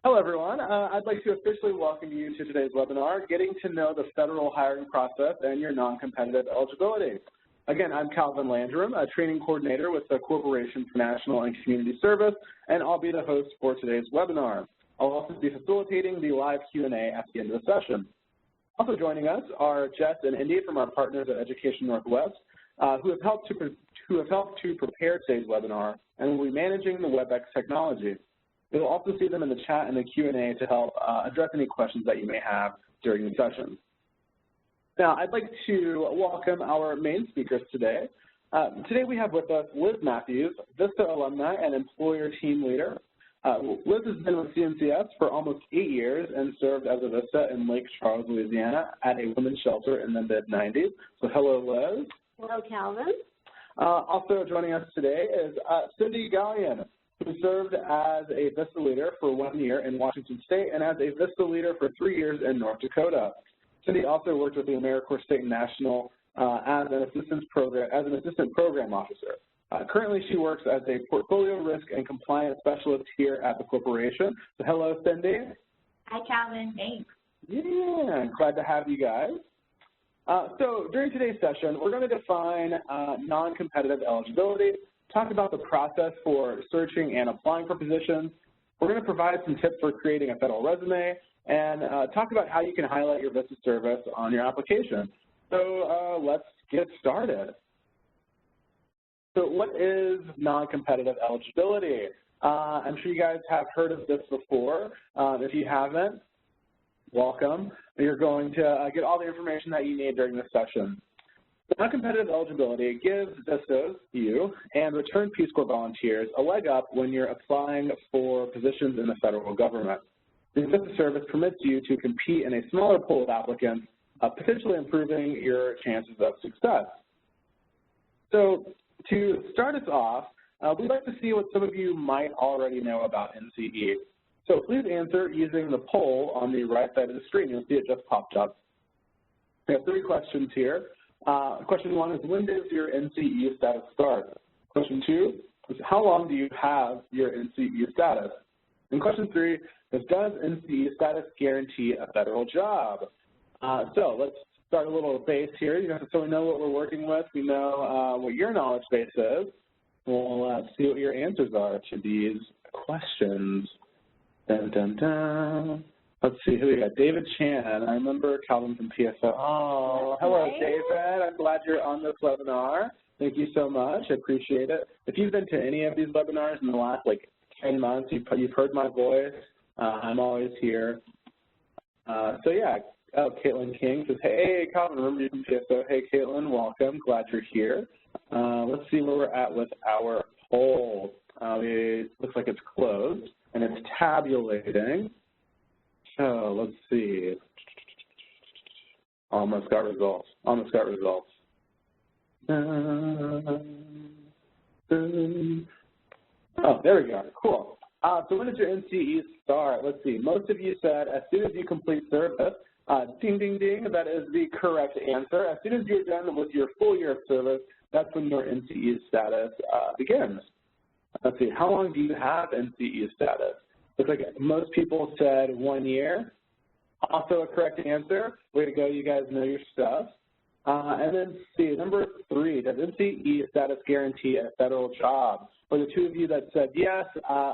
Hello, everyone. I'd like to officially welcome you to today's webinar, Getting to Know the Federal Hiring Process and Your Non-Competitive Eligibility. Again, I'm Calvin Landrum, a training coordinator with the Corporation for National and Community Service, and I'll be the host for today's webinar. I'll also be facilitating the live Q&A at the end of the session. Also joining us are Jess and Indy from our partners at Education Northwest, who have helped to prepare today's webinar and will be managing the WebEx technology. You'll also see them in the chat and the Q&A to help address any questions that you may have during the session. Now, I'd like to welcome our main speakers today. Today we have with us Liz Matthews, VISTA alumni and employer team leader. Liz has been with CNCS for almost 8 years and served as a VISTA in Lake Charles, Louisiana at a women's shelter in the mid-90s. So hello, Liz. Hello, Calvin. Also joining us today is Cindy Gallion, who served as a VISTA leader for 1 year in Washington State and as a VISTA leader for 3 years in North Dakota. Cindy also worked with the AmeriCorps State and National as an assistant program officer. Currently, she works as a portfolio risk and compliance specialist here at the corporation. So hello, Cindy. Hi, Calvin. Thanks. Yeah, glad to have you guys. So during today's session, we're going to define non-competitive eligibility, talk about the process for searching and applying for positions. We're going to provide some tips for creating a federal resume and talk about how you can highlight your VISTA service on your application. So let's get started. So what is non-competitive eligibility? I'm sure you guys have heard of this before. If you haven't, welcome. You're going to get all the information that you need during this session. Non-competitive eligibility gives VISTAs, you, and returned Peace Corps volunteers a leg up when you're applying for positions in the federal government. The VISTA service permits you to compete in a smaller pool of applicants, potentially improving your chances of success. So to start us off, we'd like to see what some of you might already know about NCE. So please answer using the poll on the right side of the screen. You'll see it just popped up. We have 3 questions here. Question 1 is, when does your NCE status start? Question 2 is, how long do you have your NCE status? And question 3 is, does NCE status guarantee a federal job? So let's start a little base here. So we know what we're working with. We know what your knowledge base is. We'll see what your answers are to these questions. Dun, dun, dun. Let's see who we got. David Chan. I remember Calvin from PSO. Oh, hello, David. I'm glad you're on this webinar. Thank you so much. I appreciate it. If you've been to any of these webinars in the last, 10 months, you've heard my voice. I'm always here. So, yeah. Oh, Caitlin King says, hey, Calvin, remember you from PSO. Hey, Caitlin, welcome. Glad you're here. Let's see where we're at with our poll. It looks like it's closed, and it's tabulating. So let's see. Almost got results. Almost got results. Oh, there we go. Cool. So when does your NCE start? Let's see. Most of you said as soon as you complete service. Ding, ding, ding. That is the correct answer. As soon as you're done with your full year of service, that's when your NCE status begins. Let's see. How long do you have NCE status? Looks like most people said 1 year. Also a correct answer. Way to go, you guys know your stuff. And then see, number 3, does NCE status guarantee a federal job? For the 2 of you that said yes,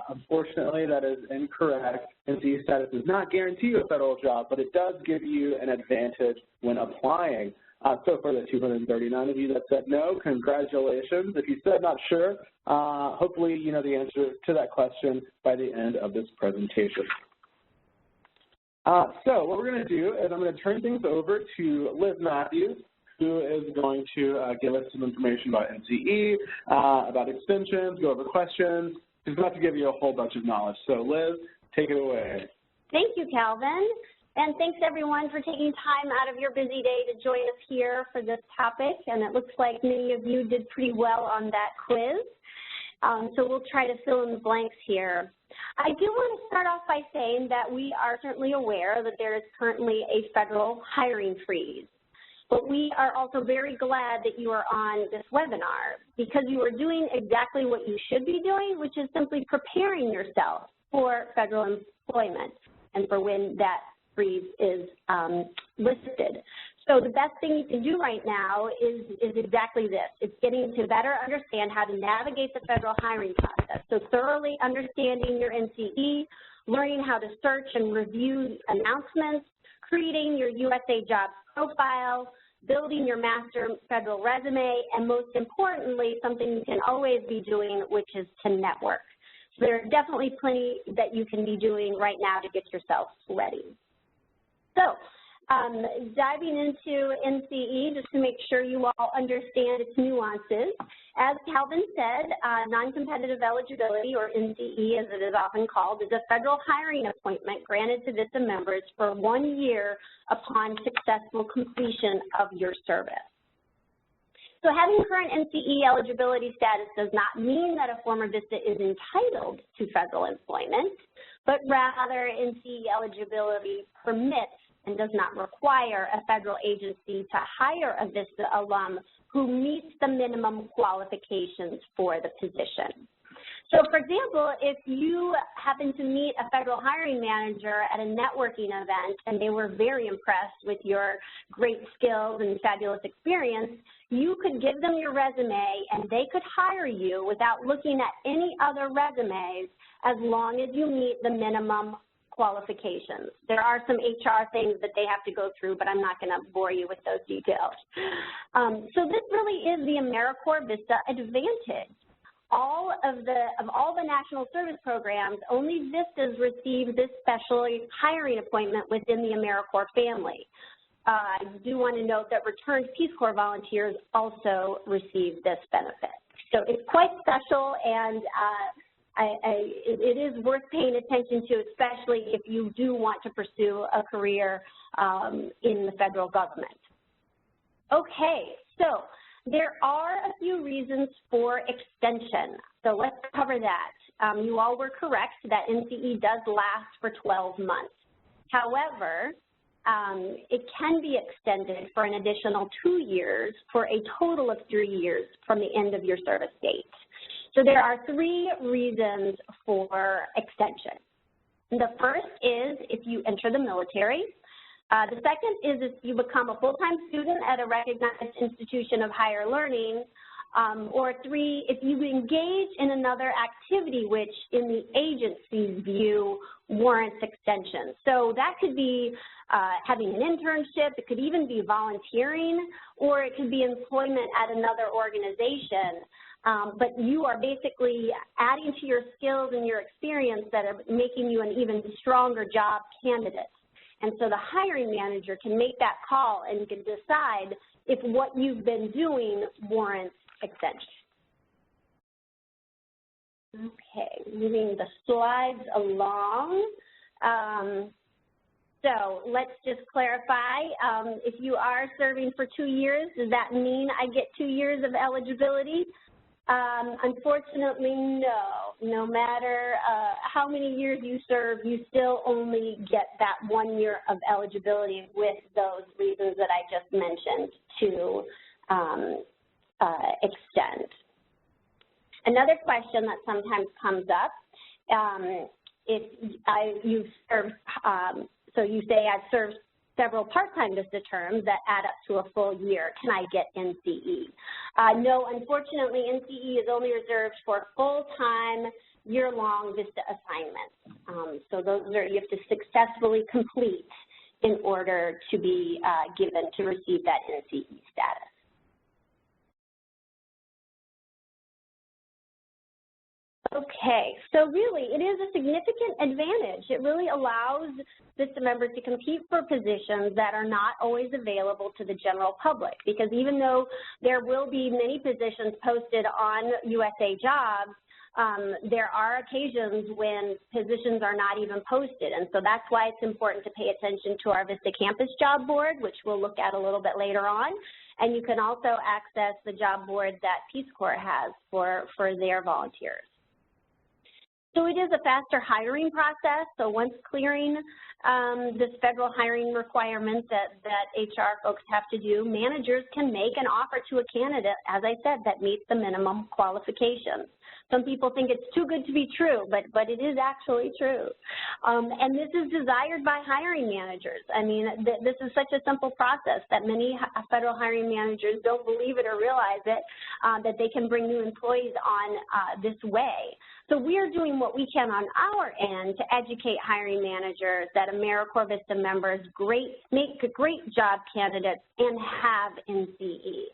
unfortunately that is incorrect. NCE status does not guarantee you a federal job, but it does give you an advantage when applying. So for the 239 of you that said no, congratulations. If you said not sure, hopefully you know the answer to that question by the end of this presentation. So what we're going to do is I'm going to turn things over to Liz Matthews, who is going to give us some information about NCE, about extensions, go over questions. She's about to give you a whole bunch of knowledge. So Liz, take it away. Thank you, Calvin. And thanks, everyone, for taking time out of your busy day to join us here for this topic. And it looks like many of you did pretty well on that quiz. So we'll try to fill in the blanks here. I do want to start off by saying that we are certainly aware that there is currently a federal hiring freeze. But we are also very glad that you are on this webinar because you are doing exactly what you should be doing, which is simply preparing yourself for federal employment and for when that freeze is listed. So the best thing you can do right now is exactly this. It's getting to better understand how to navigate the federal hiring process. So thoroughly understanding your NCE, learning how to search and review announcements, creating your USA Jobs profile, building your master federal resume, and most importantly, something you can always be doing, which is to network. So there are definitely plenty that you can be doing right now to get yourself ready. So diving into NCE, just to make sure you all understand its nuances. As Calvin said, non-competitive eligibility, or NCE as it is often called, is a federal hiring appointment granted to VISTA members for 1 year upon successful completion of your service. So having current NCE eligibility status does not mean that a former VISTA is entitled to federal employment, but rather NCE eligibility permits and does not require a federal agency to hire a VISTA alum who meets the minimum qualifications for the position. So, for example, if you happen to meet a federal hiring manager at a networking event and they were very impressed with your great skills and fabulous experience, you could give them your resume and they could hire you without looking at any other resumes as long as you meet the minimum qualifications. There are some HR things that they have to go through, but I'm not going to bore you with those details. So this really is the AmeriCorps VISTA advantage. Of all the national service programs, only VISTAs receive this special hiring appointment within the AmeriCorps family. I do want to note that returned Peace Corps volunteers also receive this benefit. So it's quite special, and it is worth paying attention to, especially if you do want to pursue a career in the federal government. Okay, so there are a few reasons for extension. So let's cover that. You all were correct that NCE does last for 12 months. However, it can be extended for an additional 2 years for a total of 3 years from the end of your service date. So there are 3 reasons for extension. The first is if you enter the military. The second is if you become a full-time student at a recognized institution of higher learning. Or 3, if you engage in another activity which, in the agency's view, warrants extension. So that could be having an internship, it could even be volunteering, or it could be employment at another organization. But you are basically adding to your skills and your experience that are making you an even stronger job candidate. And so the hiring manager can make that call and can decide if what you've been doing warrants extension. Okay, moving the slides along. So let's just clarify, if you are serving for 2 years, does that mean I get 2 years of eligibility? Unfortunately, no. No matter how many years you serve, you still only get that 1 year of eligibility with those reasons that I just mentioned to extend. Another question that sometimes comes up, if you've served, so you say I've served several part-time VISTA terms that add up to a full year. Can I get NCE? No, unfortunately, NCE is only reserved for full-time, year-long VISTA assignments. So those are, you have to successfully complete in order to be given to receive that NCE status. Okay, so really it is a significant advantage. It really allows VISTA members to compete for positions that are not always available to the general public, because even though there will be many positions posted on USA Jobs, there are occasions when positions are not even posted, and so that's why it's important to pay attention to our VISTA Campus Job Board, which we'll look at a little bit later on, and you can also access the job board that Peace Corps has for their volunteers. So it is a faster hiring process. So once clearing this federal hiring requirement that HR folks have to do, managers can make an offer to a candidate, as I said, that meets the minimum qualifications. Some people think it's too good to be true, but it is actually true. And this is desired by hiring managers. I mean, this is such a simple process that many federal hiring managers don't believe it or realize it, that they can bring new employees on this way. So we are doing what we can on our end to educate hiring managers that AmeriCorps Vista members make great job candidates and have NCE.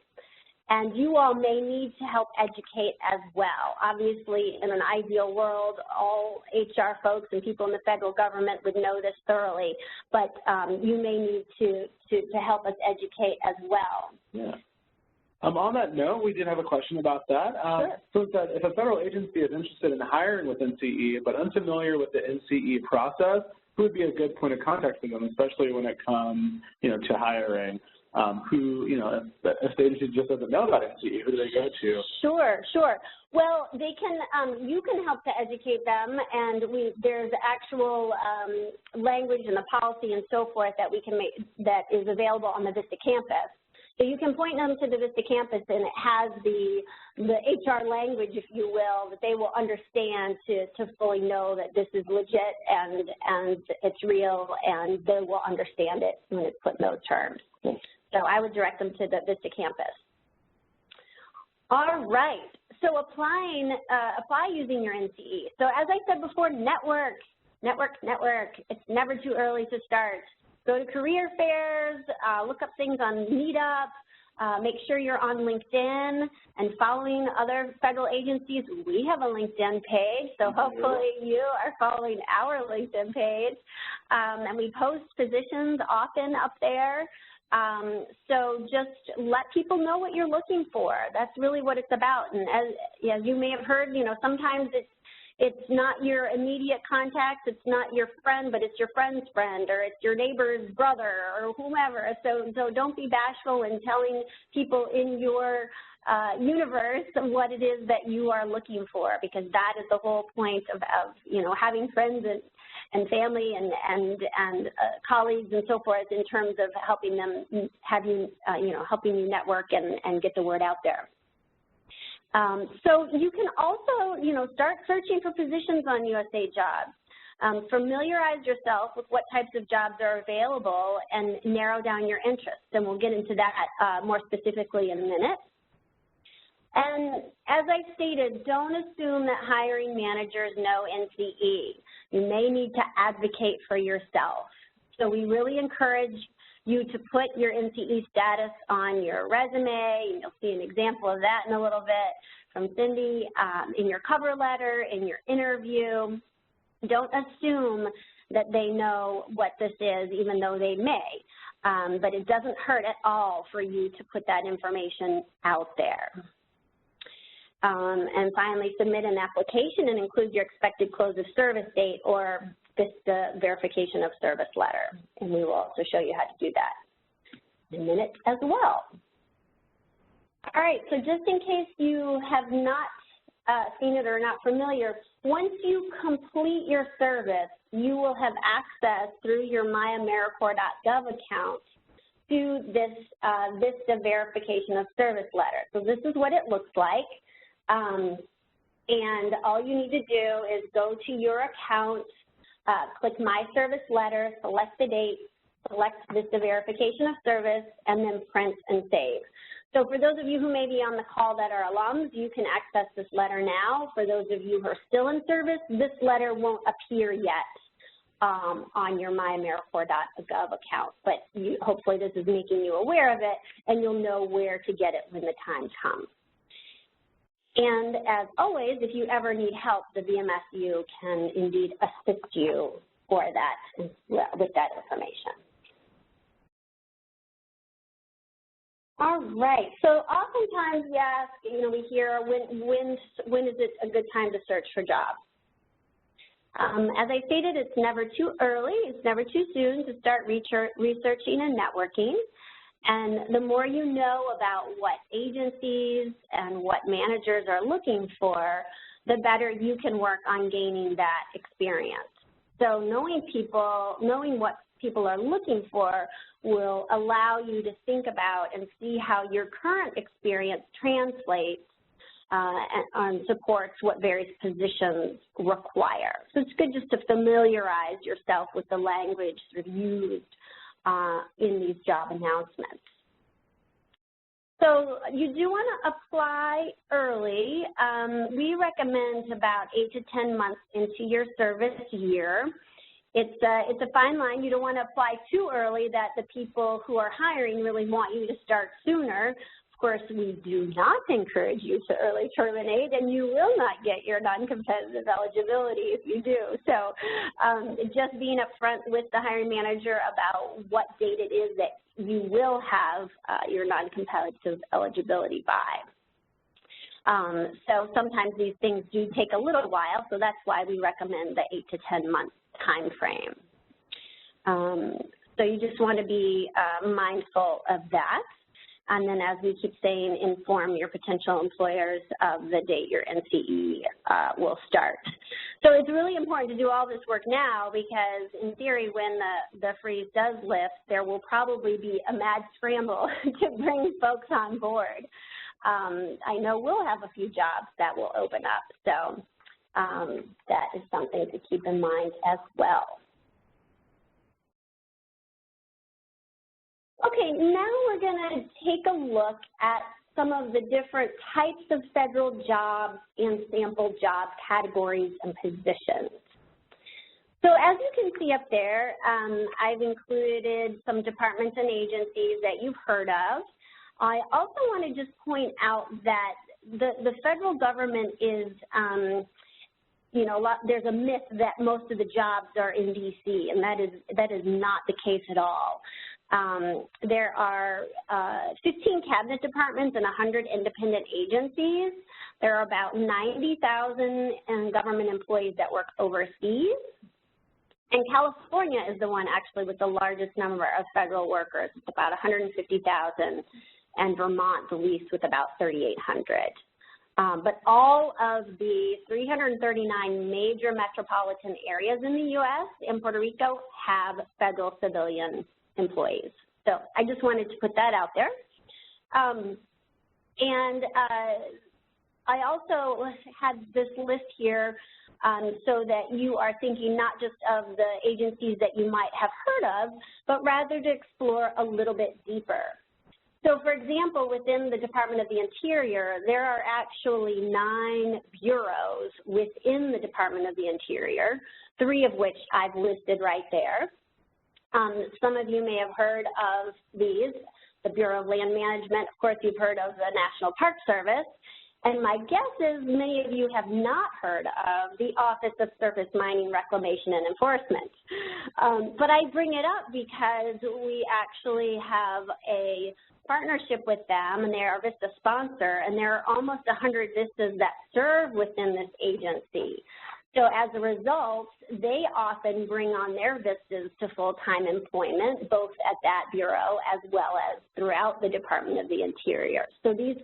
And you all may need to help educate as well. Obviously, in an ideal world, all HR folks and people in the federal government would know this thoroughly, but you may need to help us educate as well. Yeah. On that note, we did have a question about that. Sure. So it said, if a federal agency is interested in hiring with NCE but unfamiliar with the NCE process, who would be a good point of contact for them, especially when it comes, to hiring? If the agency just doesn't know about NCE, who do they go to? Sure. Well, they can. You can help to educate them, and there's actual language in the policy and so forth that we can make that is available on the Vista campus. So you can point them to the Vista campus, and it has the HR language, if you will, that they will understand to fully know that this is legit and it's real, and they will understand it when it's put in those terms. So I would direct them to the Vista campus. All right. So apply using your NCE. So as I said before, network. It's never too early to start. Go to career fairs, look up things on Meetup, make sure you're on LinkedIn and following other federal agencies. We have a LinkedIn page, so hopefully you are following our LinkedIn page. And we post positions often up there. So just let people know what you're looking for. That's really what it's about. And as you may have heard, sometimes it's not your immediate contact, it's not your friend, but it's your friend's friend, or it's your neighbor's brother, or whomever. So don't be bashful in telling people in your universe what it is that you are looking for, because that is the whole point of having friends and family and colleagues and so forth, in terms of helping them helping you network and get the word out there. So you can also, start searching for positions on USA Jobs. Familiarize yourself with what types of jobs are available and narrow down your interests, and we'll get into that more specifically in a minute. And as I stated, don't assume that hiring managers know NCE. You may need to advocate for yourself. So we really encourage you to put your NCE status on your resume. You'll see an example of that in a little bit from Cindy, in your cover letter, in your interview. Don't assume that they know what this is, even though they may. But it doesn't hurt at all for you to put that information out there. And finally, submit an application and include your expected close of service date or Vista verification of service letter. And we will also show you how to do that in a minute as well. All right, so just in case you have not seen it or not familiar, once you complete your service, you will have access through your myamericorps.gov account to this Vista verification of service letter. So this is what it looks like. And all you need to do is go to your account, click My Service Letter, select the date, select Vista Verification of Service, and then print and save. So for those of you who may be on the call that are alums, you can access this letter now. For those of you who are still in service, this letter won't appear yet on your myamericorps.gov account, but hopefully this is making you aware of it, and you'll know where to get it when the time comes. And as always, if you ever need help, the VMSU can indeed assist you for that, with that information. All right, so oftentimes we ask, we hear, when is it a good time to search for jobs? As I stated, it's never too early, it's never too soon to start researching and networking. And the more you know about what agencies and what managers are looking for, the better you can work on gaining that experience. So knowing what people are looking for will allow you to think about and see how your current experience translates and supports what various positions require. So it's good just to familiarize yourself with the language sort of used in these job announcements. So you do want to apply early. We recommend about 8 to 10 months into your service year. It's a fine line. You don't want to apply too early that the people who are hiring really want you to start sooner. Of course, we do not encourage you to early terminate, and you will not get your non-competitive eligibility if you do. So just being upfront with the hiring manager about what date it is that you will have your non-competitive eligibility by. So sometimes these things do take a little while, so that's why we recommend the 8 to 10 month time frame. So you just want to be mindful of that. And then, as we keep saying, inform your potential employers of the date your NCE will start. So it's really important to do all this work now because, in theory, when the freeze does lift, there will probably be a mad scramble to bring folks on board. I know we'll have a few jobs that will open up, so that is something to keep in mind as well. Okay, now we're going to take a look at some of the different types of federal jobs and sample job categories and positions. So as you can see up there, I've included some departments and agencies that you've heard of. I also want to just point out that the federal government is, there's a myth that most of the jobs are in D.C., and that is not the case at all. There are 15 cabinet departments and 100 independent agencies. There are about 90,000 government employees that work overseas. And California is the one actually with the largest number of federal workers. It's about 150,000, and Vermont the least with about 3,800. But all of the 339 major metropolitan areas in the U.S. and Puerto Rico have federal civilian employees. So I just wanted to put that out there. I also had this list here so that you are thinking not just of the agencies that you might have heard of, but rather to explore a little bit deeper. So, for example, within the Department of the Interior, there are actually 9 bureaus within the Department of the Interior, 3 of which I've listed right there. Some of you may have heard of these, the Bureau of Land Management. Of course, you've heard of the National Park Service. And my guess is many of you have not heard of the Office of Surface Mining, Reclamation, and Enforcement. But I bring it up because we actually have a partnership with them, and they are a VISTA sponsor, and there are almost 100 VISTAs that serve within this agency. So as a result, they often bring on their VISTAs to full-time employment, both at that bureau as well as throughout the Department of the Interior. So these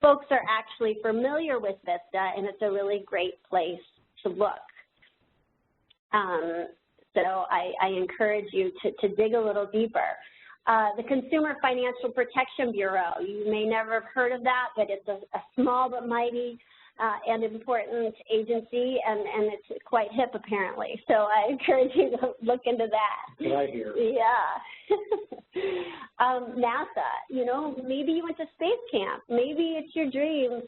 folks are actually familiar with VISTA, and it's a really great place to look. So I encourage you to dig a little deeper. The Consumer Financial Protection Bureau, you may never have heard of that, but it's a small but mighty and important agency, and it's quite hip apparently. So I encourage you to look into that. That's what I hear. Yeah. NASA, you know, maybe you went to space camp. Maybe it's your dream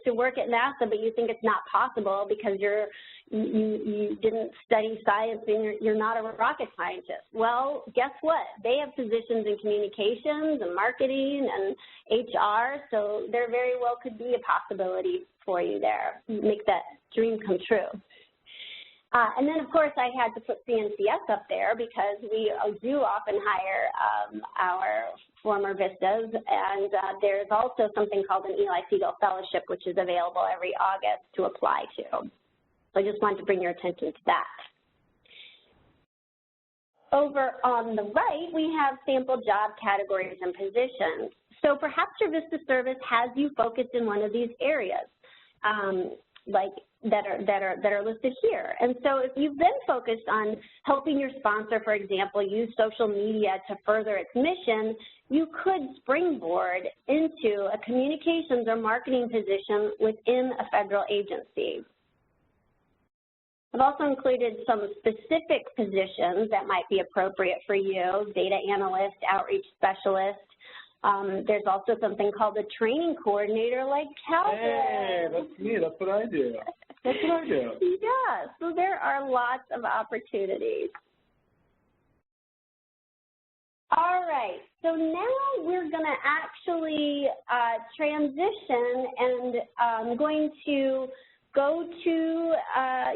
to work at NASA, but you think it's not possible because you didn't study science and you're not a rocket scientist. Well, guess what? They have positions in communications and marketing and HR, so there very well could be a possibility for you there. Make that dream come true. And then, of course, I had to put CNCS up there because we do often hire our former VISTAs, and there's also something called an Eli Segal Fellowship, which is available every August to apply to. So I just wanted to bring your attention to that. Over on the right, we have sample job categories and positions. So perhaps your VISTA service has you focused in one of these areas. like that are listed here. And so if you've been focused on helping your sponsor, for example, use social media to further its mission, you could springboard into a communications or marketing position within a federal agency. I've also included some specific positions that might be appropriate for you: data analyst, outreach specialist. There's also something called a training coordinator like Calvin. Hey, that's me. That's what I do. That's what I do. Yeah, so there are lots of opportunities. All right, so now we're going to actually transition, and I'm going to go to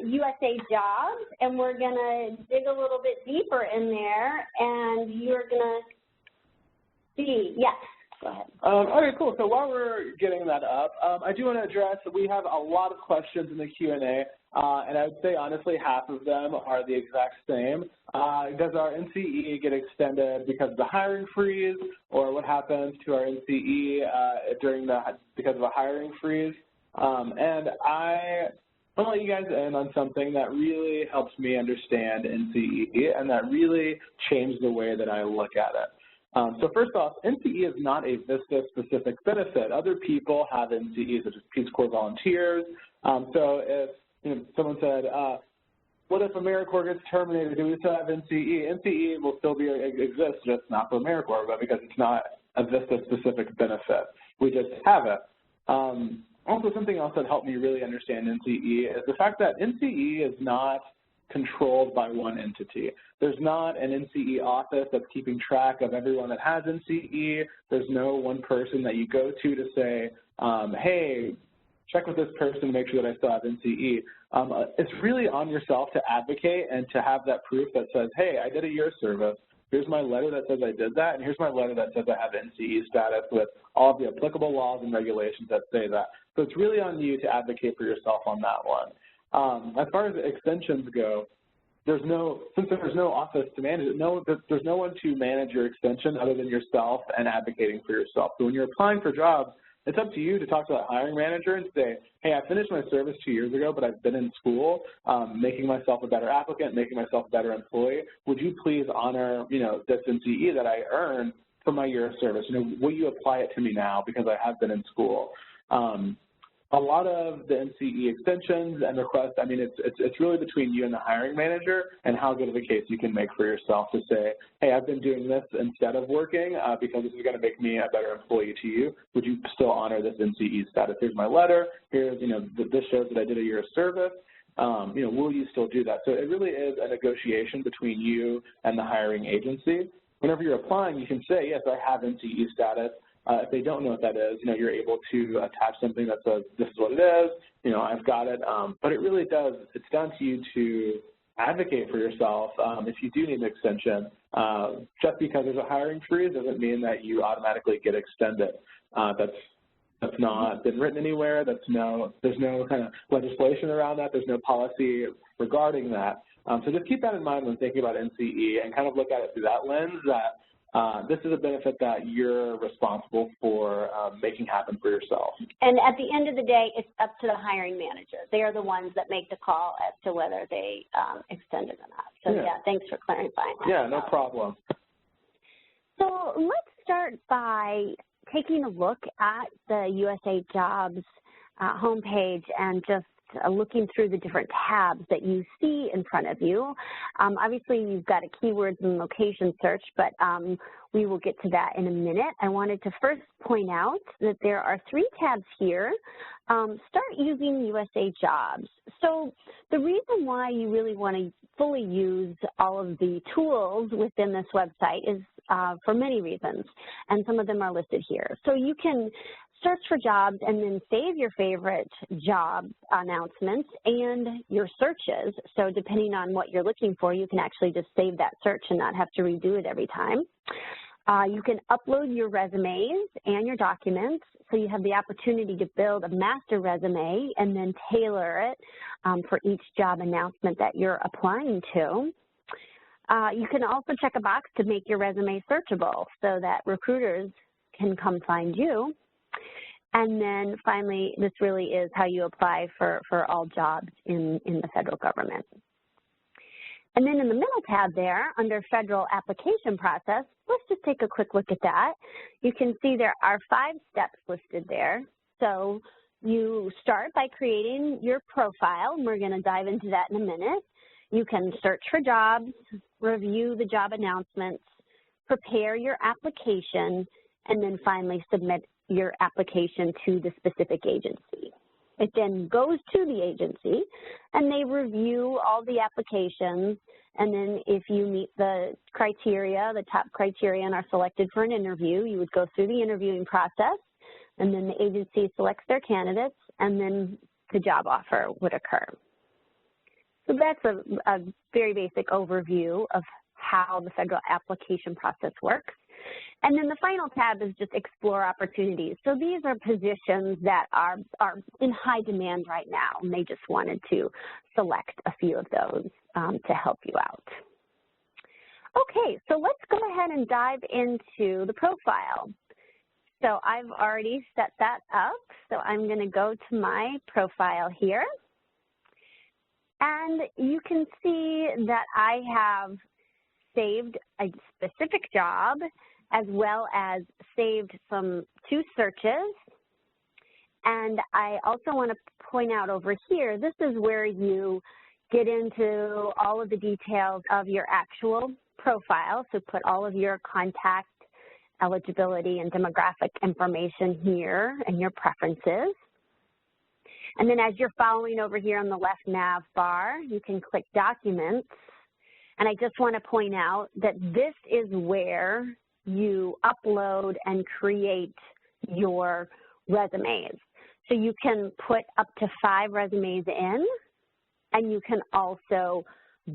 USA Jobs, and we're going to dig a little bit deeper in there, and you're going to see, yes, go ahead. Okay, cool. So while we're getting that up, I do want to address that we have a lot of questions in the Q&A, and I would say, honestly, half of them are the exact same. Does our NCE get extended because of the hiring freeze, or what happens to our NCE because of a hiring freeze? And I want to let you guys in on something that really helps me understand NCE, and that really changed the way that I look at it. So first off, NCE is not a VISTA-specific benefit. Other people have NCEs, such as Peace Corps volunteers. So if someone said, what if AmeriCorps gets terminated? Do we still have NCE? NCE will still exist, just not for AmeriCorps, but because it's not a VISTA-specific benefit. We just have it. Also, something else that helped me really understand NCE is the fact that NCE is not controlled by one entity. There's not an NCE office that's keeping track of everyone that has NCE. There's no one person that you go to say, hey, check with this person to make sure that I still have NCE. It's really on yourself to advocate and to have that proof that says, hey, I did a year of service. Here's my letter that says I did that, and here's my letter that says I have NCE status with all of the applicable laws and regulations that say that. So it's really on you to advocate for yourself on that one. As far as extensions go, since there's no office to manage it, there's no one to manage your extension other than yourself and advocating for yourself. So when you're applying for jobs, it's up to you to talk to that hiring manager and say, hey, I finished my service 2 years ago, but I've been in school, making myself a better applicant, making myself a better employee. Would you please honor, this NCE that I earned for my year of service? Will you apply it to me now because I have been in school? A lot of the NCE extensions and requests, I mean, it's really between you and the hiring manager and how good of a case you can make for yourself to say, hey, I've been doing this instead of working because this is going to make me a better employee to you. Would you still honor this NCE status? Here's my letter. Here's, this shows that I did a year of service. Will you still do that? So it really is a negotiation between you and the hiring agency. Whenever you're applying, you can say, yes, I have NCE status. If they don't know what that is, you're able to attach something that says, this is what it is, I've got it. But it really does, it's down to you to advocate for yourself. If you do need an extension, just because there's a hiring freeze doesn't mean that you automatically get extended. That's not been written anywhere. There's no kind of legislation around that. There's no policy regarding that. So just keep that in mind when thinking about NCE and kind of look at it through that lens that this is a benefit that you're responsible for making happen for yourself. And at the end of the day, it's up to the hiring manager. They are the ones that make the call as to whether they extend it or not. So, yeah, thanks for clarifying that. Yeah, no problem. So let's start by taking a look at the USA Jobs homepage and just looking through the different tabs that you see in front of you. Obviously, you've got a keywords and location search, but we will get to that in a minute. I wanted to first point out that there are 3 tabs here. Start using USA Jobs. So the reason why you really want to fully use all of the tools within this website is for many reasons, and some of them are listed here. So you can search for jobs and then save your favorite job announcements and your searches. So depending on what you're looking for, you can actually just save that search and not have to redo it every time. You can upload your resumes and your documents, so you have the opportunity to build a master resume and then tailor it for each job announcement that you're applying to. You can also check a box to make your resume searchable so that recruiters can come find you. And then finally, this really is how you apply for all jobs in the federal government. And then in the middle tab there, under Federal Application Process, let's just take a quick look at that. You can see there are 5 steps listed there. So you start by creating your profile, and we're going to dive into that in a minute. You can search for jobs, review the job announcements, prepare your application, and then finally submit your application to the specific agency. It then goes to the agency, and they review all the applications, and then if you meet the criteria, the top criteria, and are selected for an interview, you would go through the interviewing process, and then the agency selects their candidates, and then the job offer would occur. So that's a very basic overview of how the federal application process works. And then the final tab is just explore opportunities. So these are positions that are in high demand right now, and they just wanted to select a few of those to help you out. Okay, so let's go ahead and dive into the profile. So I've already set that up, so I'm going to go to my profile here. And you can see that I have saved a specific job, as well as saved 2 searches. And I also want to point out over here, this is where you get into all of the details of your actual profile. So put all of your contact, eligibility, and demographic information here and your preferences. And then as you're following over here on the left nav bar, you can click Documents. And I just want to point out that this is where you upload and create your resumes. So you can put up to 5 resumes in, and you can also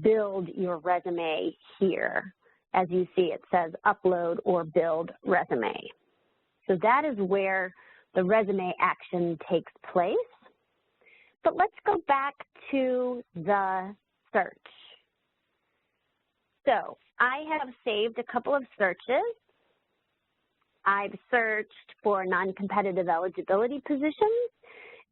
build your resume here. As you see, it says upload or build resume. So that is where the resume action takes place. But let's go back to the search. So I have saved a couple of searches. I've searched for non-competitive eligibility positions,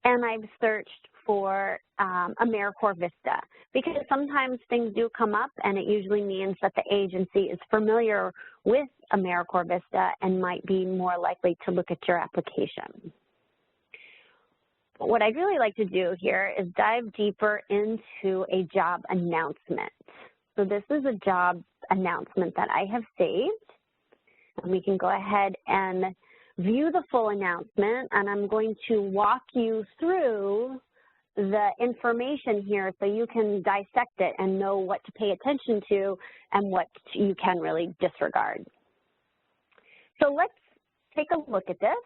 and I've searched for AmeriCorps Vista, because sometimes things do come up, and it usually means that the agency is familiar with AmeriCorps Vista and might be more likely to look at your application. But what I'd really like to do here is dive deeper into a job announcement. So this is a job announcement that I have saved. And we can go ahead and view the full announcement, and I'm going to walk you through the information here so you can dissect it and know what to pay attention to and what you can really disregard. So let's take a look at this.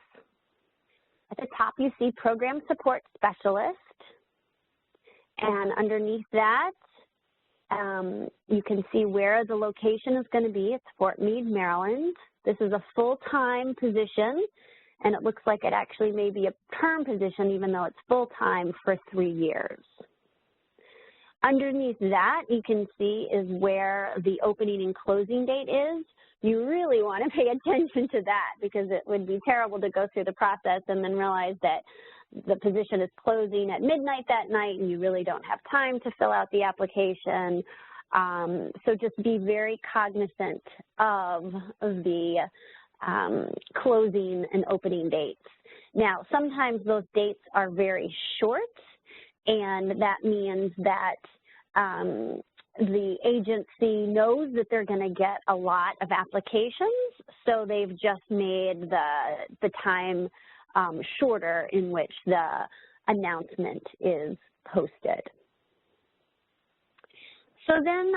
At the top, you see Program Support Specialist, and underneath that, you can see where the location is going to be. It's Fort Meade, Maryland. This is a full-time position, and it looks like it actually may be a term position, even though it's full-time for 3 years. Underneath that, you can see is where the opening and closing date is. You really want to pay attention to that, because it would be terrible to go through the process and then realize that the position is closing at midnight that night and you really don't have time to fill out the application. So just be very cognizant of the closing and opening dates. Now, sometimes those dates are very short, and that means that the agency knows that they're going to get a lot of applications, so they've just made the time shorter in which the announcement is posted. So then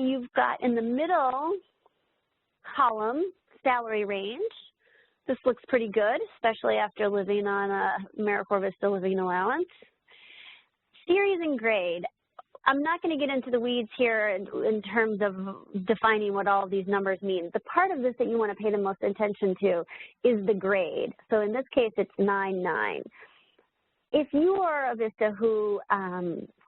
you've got in the middle column salary range. This looks pretty good, especially after living on a AmeriCorps Vista living allowance. Series and grade. I'm not going to get into the weeds here in terms of defining what all of these numbers mean. The part of this that you want to pay the most attention to is the grade. So in this case, it's 9-9. If you are a Vista who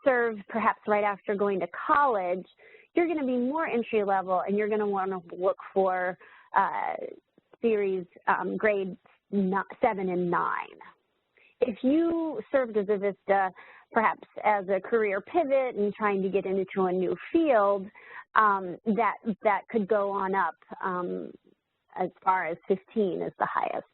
served perhaps right after going to college, you're going to be more entry level, and you're going to want to look for series grades 7 and 9. if you served as a VISTA perhaps as a career pivot and trying to get into a new field, that could go on up as far as 15 is the highest.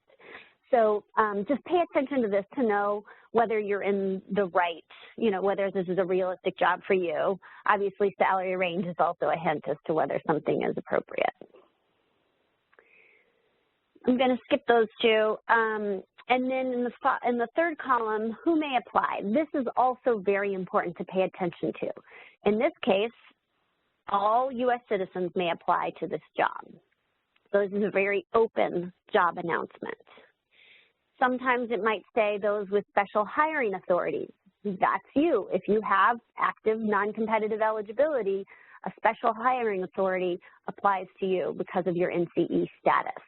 So just pay attention to this to know whether you're in the right, whether this is a realistic job for you. Obviously, salary range is also a hint as to whether something is appropriate. I'm going to skip those two. And then in the third column, who may apply? This is also very important to pay attention to. In this case, all U.S. citizens may apply to this job. So this is a very open job announcement. Sometimes it might say those with special hiring authorities. That's you. If you have active non-competitive eligibility, a special hiring authority applies to you because of your NCE status.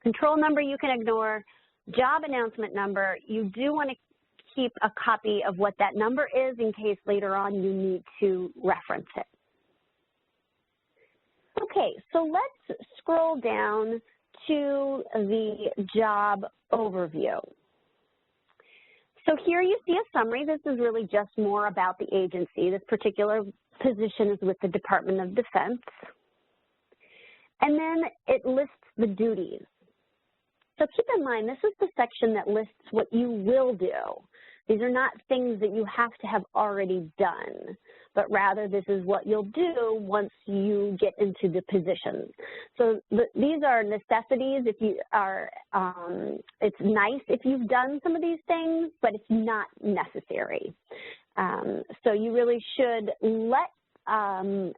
Control number you can ignore. Job announcement number, you do want to keep a copy of what that number is in case later on you need to reference it. Okay, so let's scroll down to the job overview. So here you see a summary. This is really just more about the agency. This particular position is with the Department of Defense. And then it lists the duties. So keep in mind, this is the section that lists what you will do. These are not things that you have to have already done, but rather this is what you'll do once you get into the position. So these are necessities. If you are, it's nice if you've done some of these things, but it's not necessary. So you really should let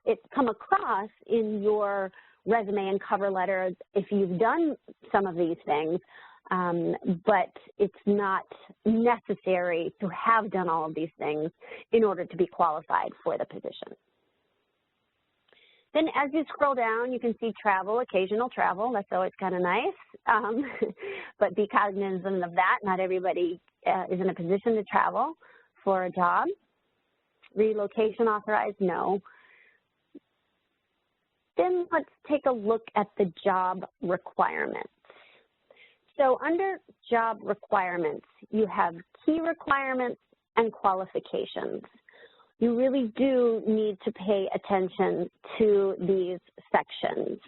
it come across in your resume and cover letter if you've done some of these things, but it's not necessary to have done all of these things in order to be qualified for the position. Then as you scroll down, you can see travel, occasional travel. That's always kind of nice, but be cognizant of that. Not everybody is in a position to travel for a job. Relocation authorized, no. Then let's take a look at the job requirements. So under job requirements, you have key requirements and qualifications. You really do need to pay attention to these sections.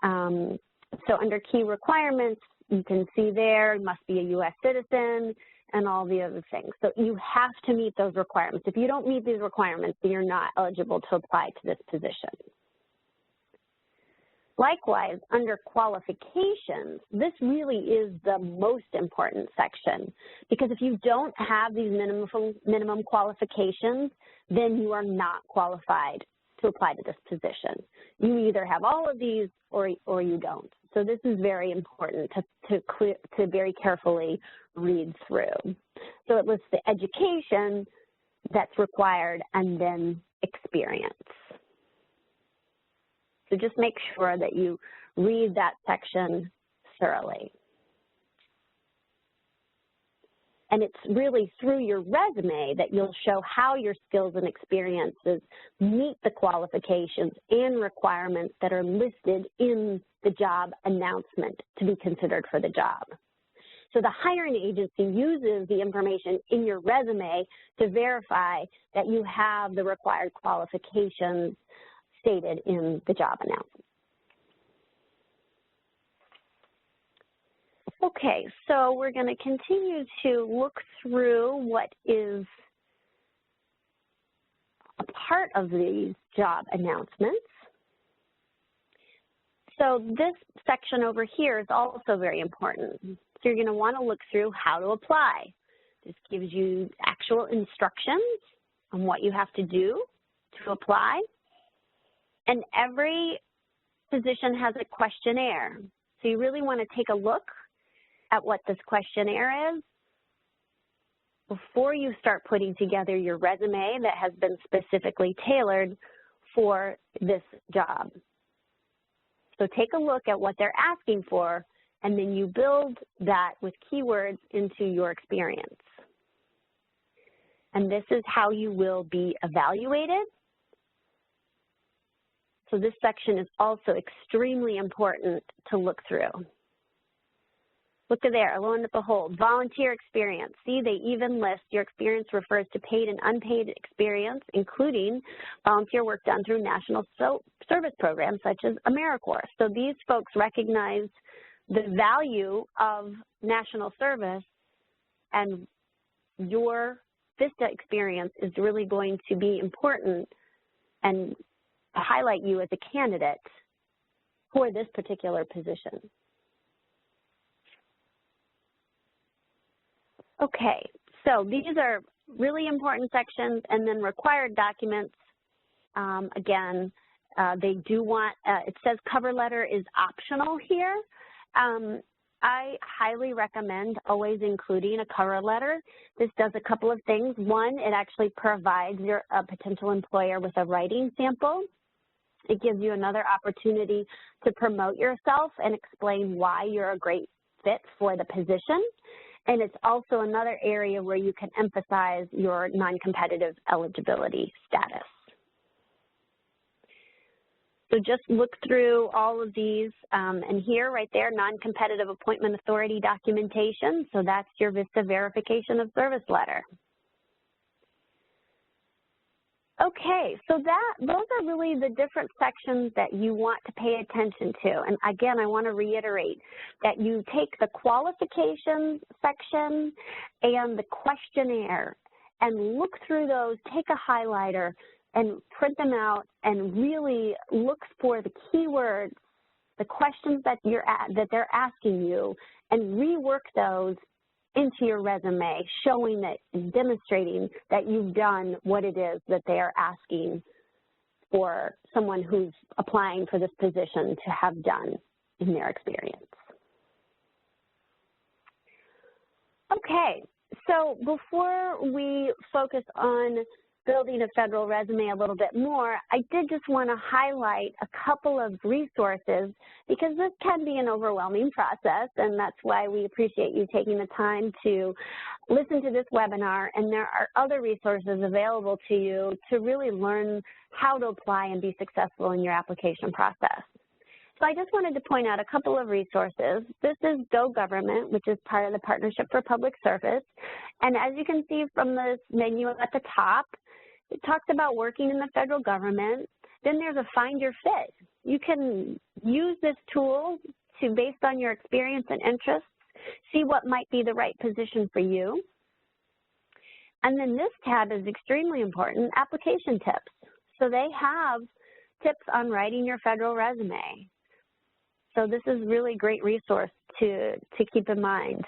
So under key requirements, you can see there, you must be a U.S. citizen and all the other things. So you have to meet those requirements. If you don't meet these requirements, then you're not eligible to apply to this position. Likewise, under qualifications, this really is the most important section, because if you don't have these minimum qualifications, then you are not qualified to apply to this position. You either have all of these or you don't. So this is very important to very carefully read through. So it lists the education that's required and then experience. So just make sure that you read that section thoroughly. And it's really through your resume that you'll show how your skills and experiences meet the qualifications and requirements that are listed in the job announcement to be considered for the job. So the hiring agency uses the information in your resume to verify that you have the required qualifications stated in the job announcement. Okay, so we're going to continue to look through what is a part of these job announcements. So this section over here is also very important. So you're going to want to look through how to apply. This gives you actual instructions on what you have to do to apply. And every position has a questionnaire. So you really want to take a look at what this questionnaire is before you start putting together your resume that has been specifically tailored for this job. So take a look at what they're asking for, and then you build that with keywords into your experience. And this is how you will be evaluated. So this section is also extremely important to look through. Look at there, lo and behold, volunteer experience. See, they even list your experience refers to paid and unpaid experience, including volunteer work done through national service programs such as AmeriCorps. So these folks recognize the value of national service, and your VISTA experience is really going to be important and highlight you as a candidate for this particular position. Okay, so these are really important sections, and then required documents. Again, they do want, it says cover letter is optional here. I highly recommend always including a cover letter. This does a couple of things. One, it actually provides your potential employer with a writing sample. It gives you another opportunity to promote yourself and explain why you're a great fit for the position. And it's also another area where you can emphasize your non-competitive eligibility status. So just look through all of these, and here, right there, non-competitive appointment authority documentation. So that's your VISTA verification of service letter. Okay, so those are really the different sections that you want to pay attention to. And again, I want to reiterate that you take the qualifications section and the questionnaire and look through those, take a highlighter and print them out and really look for the keywords, the questions that they're asking you, and rework those into your resume, showing that, demonstrating that you've done what it is that they are asking for someone who's applying for this position to have done in their experience. Okay, so before we focus on building a federal resume a little bit more, I did just want to highlight a couple of resources, because this can be an overwhelming process, and that's why we appreciate you taking the time to listen to this webinar. And there are other resources available to you to really learn how to apply and be successful in your application process. So I just wanted to point out a couple of resources. This is Go Government, which is part of the Partnership for Public Service. And as you can see from this menu at the top, it talks about working in the federal government. Then there's a Find Your Fit. You can use this tool to, based on your experience and interests, see what might be the right position for you. And then this tab is extremely important, application tips. So they have tips on writing your federal resume. So this is really a great resource to keep in mind.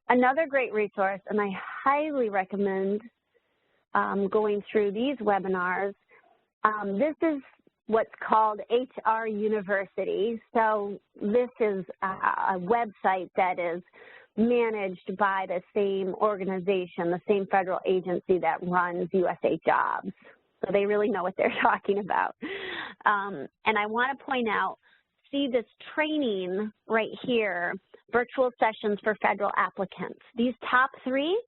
Another great resource, and I highly recommend going through these webinars, this is what's called HR University. So this is a website that is managed by the same organization, the same federal agency that runs USA Jobs. So they really know what they're talking about. And I want to point out, see this training right here, virtual sessions for federal applicants. These top three,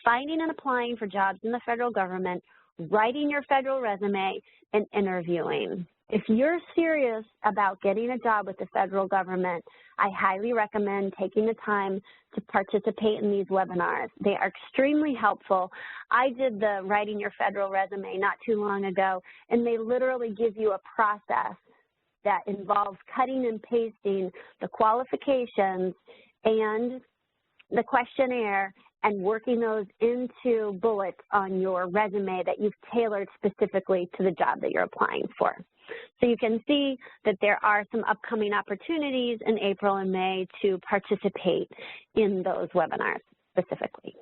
finding and applying for jobs in the federal government, writing your federal resume, and interviewing. If you're serious about getting a job with the federal government, I highly recommend taking the time to participate in these webinars. They are extremely helpful. I did the Writing Your Federal Resume not too long ago, and they literally give you a process that involves cutting and pasting the qualifications and the questionnaire and working those into bullets on your resume that you've tailored specifically to the job that you're applying for. So you can see that there are some upcoming opportunities in April and May to participate in those webinars specifically.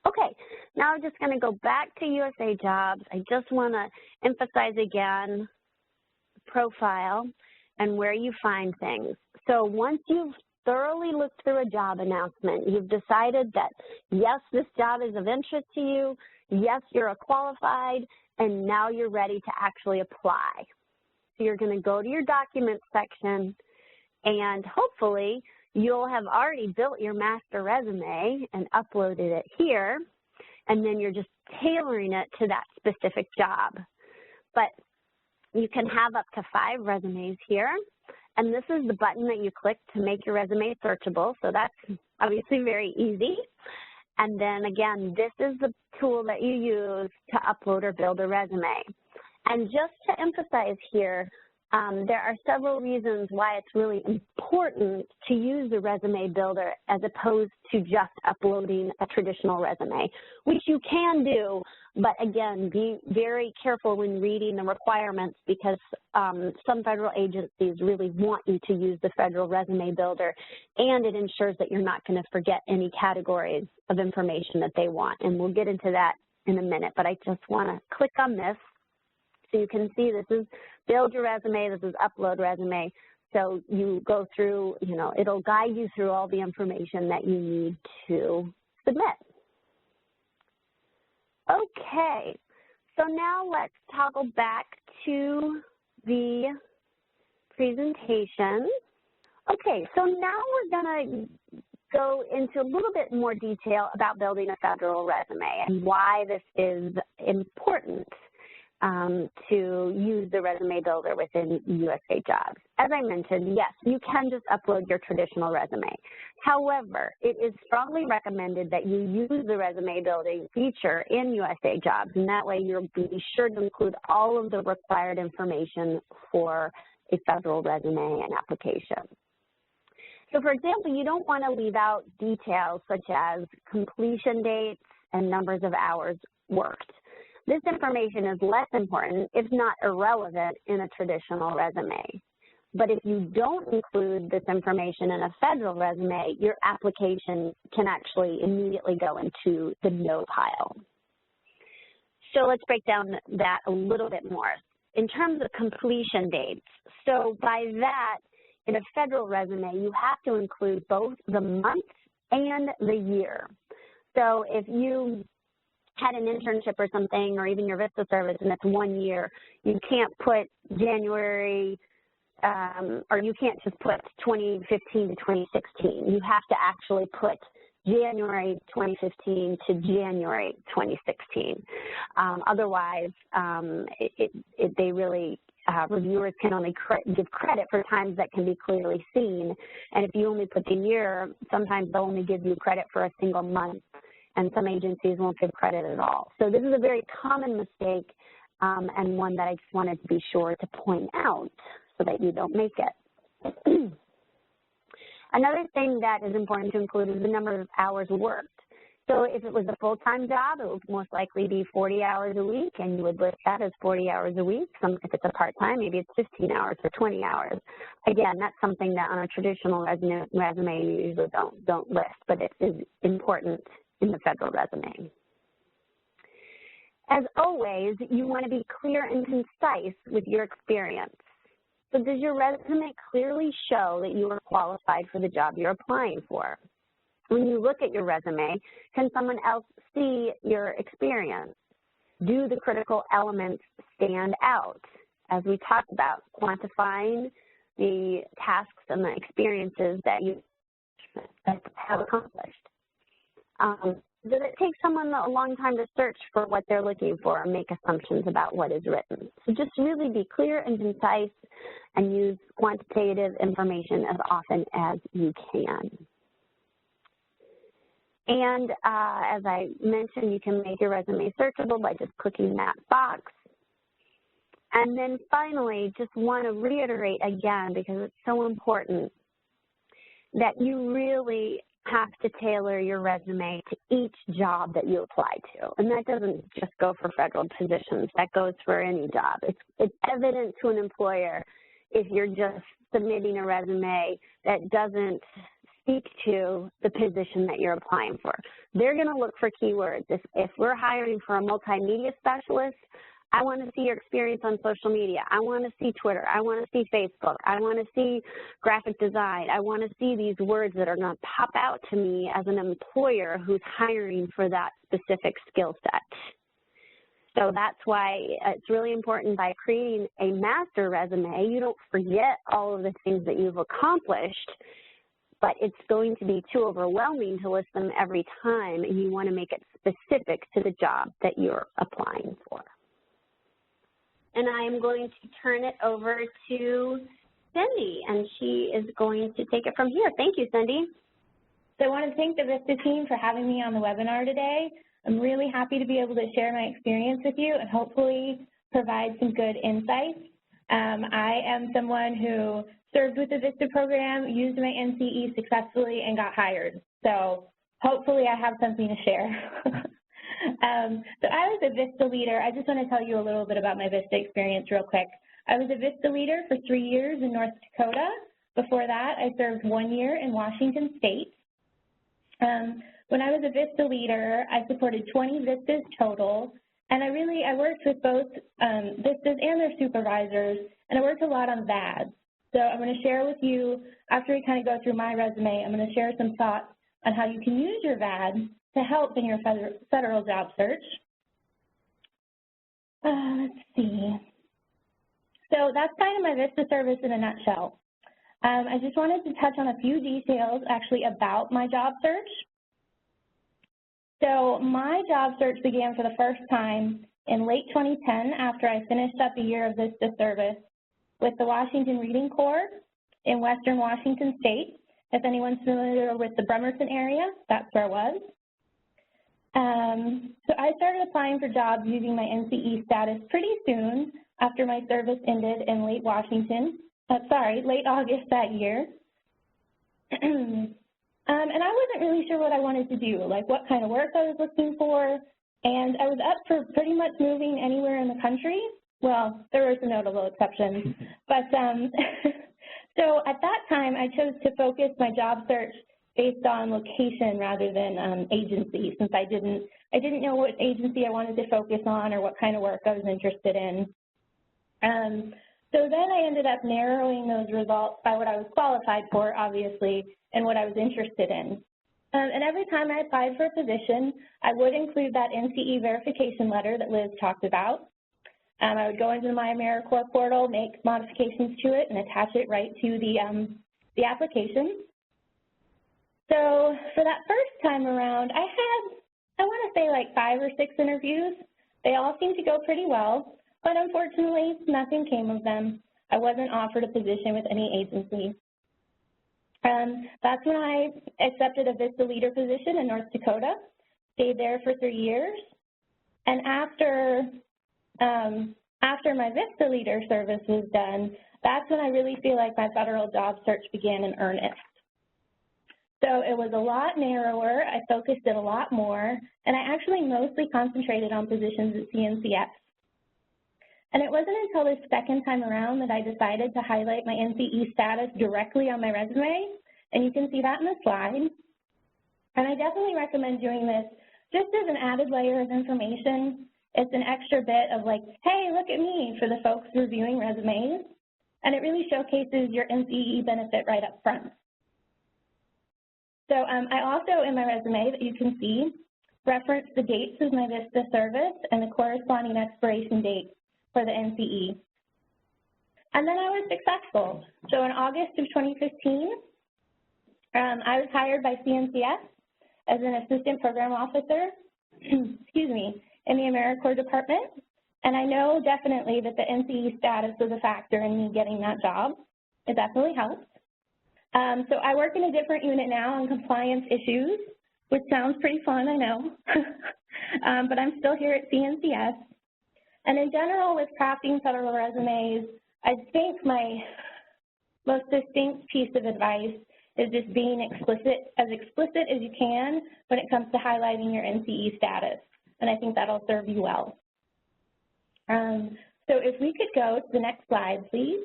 Okay, now I'm just going to go back to USA Jobs. I just want to emphasize again profile and where you find things. So once you've thoroughly looked through a job announcement, you've decided that, yes, this job is of interest to you, yes, you're qualified, and now you're ready to actually apply. So you're going to go to your documents section, and hopefully you'll have already built your master resume and uploaded it here, and then you're just tailoring it to that specific job. But You can have up to 5 resumes here, and this is the button that you click to make your resume searchable, so that's obviously very easy. And then again, this is the tool that you use to upload or build a resume. And just to emphasize here, there are several reasons why it's really important to use the resume builder as opposed to just uploading a traditional resume, which you can do, but again, be very careful when reading the requirements because some federal agencies really want you to use the federal resume builder, and it ensures that you're not going to forget any categories of information that they want. And we'll get into that in a minute, but I just want to click on this. So you can see this is build your resume, this is upload resume. So you go through, it'll guide you through all the information that you need to submit. Okay, so now let's toggle back to the presentation. Okay, so now we're gonna go into a little bit more detail about building a federal resume and why this is important to use the resume builder within USA Jobs. As I mentioned, yes, you can just upload your traditional resume. However, it is strongly recommended that you use the resume building feature in USA Jobs, and that way you'll be sure to include all of the required information for a federal resume and application. So for example, you don't want to leave out details such as completion dates and numbers of hours worked. This information is less important, if not irrelevant, in a traditional resume. But if you don't include this information in a federal resume, your application can actually immediately go into the no pile. So let's break down that a little bit more. In terms of completion dates, so by that, in a federal resume, you have to include both the month and the year. So if you had an internship or something, or even your VISTA service, and it's 1 year, you can't put January, or you can't just put 2015 to 2016. You have to actually put January 2015 to January 2016. Otherwise, reviewers can only give credit for times that can be clearly seen. And if you only put the year, sometimes they'll only give you credit for a single month, and some agencies won't give credit at all. So this is a very common mistake and one that I just wanted to be sure to point out so that you don't make it. Another thing that is important to include is the number of hours worked. So if it was a full-time job, it would most likely be 40 hours a week, and you would list that as 40 hours a week. If it's a part-time, maybe it's 15 hours or 20 hours. Again, that's something that on a traditional resume you usually don't list, but it is important in the federal resume. As always, you want to be clear and concise with your experience. So does your resume clearly show that you are qualified for the job you're applying for? When you look at your resume, can someone else see your experience? Do the critical elements stand out? As we talked about, quantifying the tasks and the experiences that you have accomplished. Does it take someone a long time to search for what they're looking for and make assumptions about what is written? So just really be clear and concise and use quantitative information as often as you can. And as I mentioned, you can make your resume searchable by just clicking that box. And then finally, just want to reiterate again, because it's so important, that you really have to tailor your resume to each job that you apply to. And that doesn't just go for federal positions, that goes for any job. It's evident to an employer if you're just submitting a resume that doesn't speak to the position that you're applying for. They're gonna look for keywords. If we're hiring for a multimedia specialist, I want to see your experience on social media. I want to see Twitter. I want to see Facebook. I want to see graphic design. I want to see these words that are going to pop out to me as an employer who's hiring for that specific skill set. So that's why it's really important by creating a master resume, you don't forget all of the things that you've accomplished, but it's going to be too overwhelming to list them every time, and you want to make it specific to the job that you're applying for. and I am going to turn it over to Cindy, and she is going to take it from here. Thank you, Cindy. So I want to thank the VISTA team for having me on the webinar today. I'm really happy to be able to share my experience with you and hopefully provide some good insights. I am someone who served with the VISTA program, used my NCE successfully, and got hired. So hopefully I have something to share. So I was a VISTA leader. I just want to tell you a little bit about my VISTA experience real quick. I was a VISTA leader for 3 years in North Dakota. Before that, I served 1 year in Washington State. When I was a VISTA leader, I supported 20 VISTAs total, and I worked with both VISTAs and their supervisors, and I worked a lot on VADs. So I'm going to share with you, after we kind of go through my resume, I'm going to share some thoughts on how you can use your VAD to help in your federal job search. Let's see. So that's kind of my VISTA service in a nutshell. I just wanted to touch on a few details actually about my job search. So my job search began for the first time in late 2010 after I finished up a year of VISTA service with the Washington Reading Corps in Western Washington State. If anyone's familiar with the Bremerton area, that's where I was. So I started applying for jobs using my NCE status pretty soon after my service ended in late August that year. And I wasn't really sure what I wanted to do, like what kind of work I was looking for, and I was up for pretty much moving anywhere in the country. Well, there were some notable exceptions, but so at that time I chose to focus my job search based on location rather than agency, since I didn't know what agency I wanted to focus on or what kind of work I was interested in. So then I ended up narrowing those results by what I was qualified for, obviously, and what I was interested in. And every time I applied for a position, I would include that NCE verification letter that Liz talked about. I would go into my AmeriCorps portal, make modifications to it, and attach it right to the application. So for that first time around, I want to say like 5 or 6 interviews. They all seemed to go pretty well, but unfortunately, nothing came of them. I wasn't offered a position with any agency. That's when I accepted a VISTA leader position in North Dakota, stayed there for 3 years, and after my VISTA leader service was done, that's when I really feel like my federal job search began in earnest. So it was a lot narrower, I focused it a lot more, and I actually mostly concentrated on positions at CNCF. And it wasn't until the second time around that I decided to highlight my NCE status directly on my resume, and you can see that in the slide. And I definitely recommend doing this just as an added layer of information. It's an extra bit of like, hey, look at me for the folks reviewing resumes, and it really showcases your NCE benefit right up front. So I also, in my resume that you can see, reference the dates of my VISTA service and the corresponding expiration date for the NCE. And then I was successful. So in August of 2015, I was hired by CNCF as an assistant program officer, excuse me, in the AmeriCorps department. And I know definitely that the NCE status was a factor in me getting that job. It definitely helped. So I work in a different unit now on compliance issues, which sounds pretty fun, I know. But I'm still here at CNCF. And in general, with crafting federal resumes, I think my most distinct piece of advice is just being explicit as you can when it comes to highlighting your NCE status. And I think that'll serve you well. So if we could go to the next slide, please.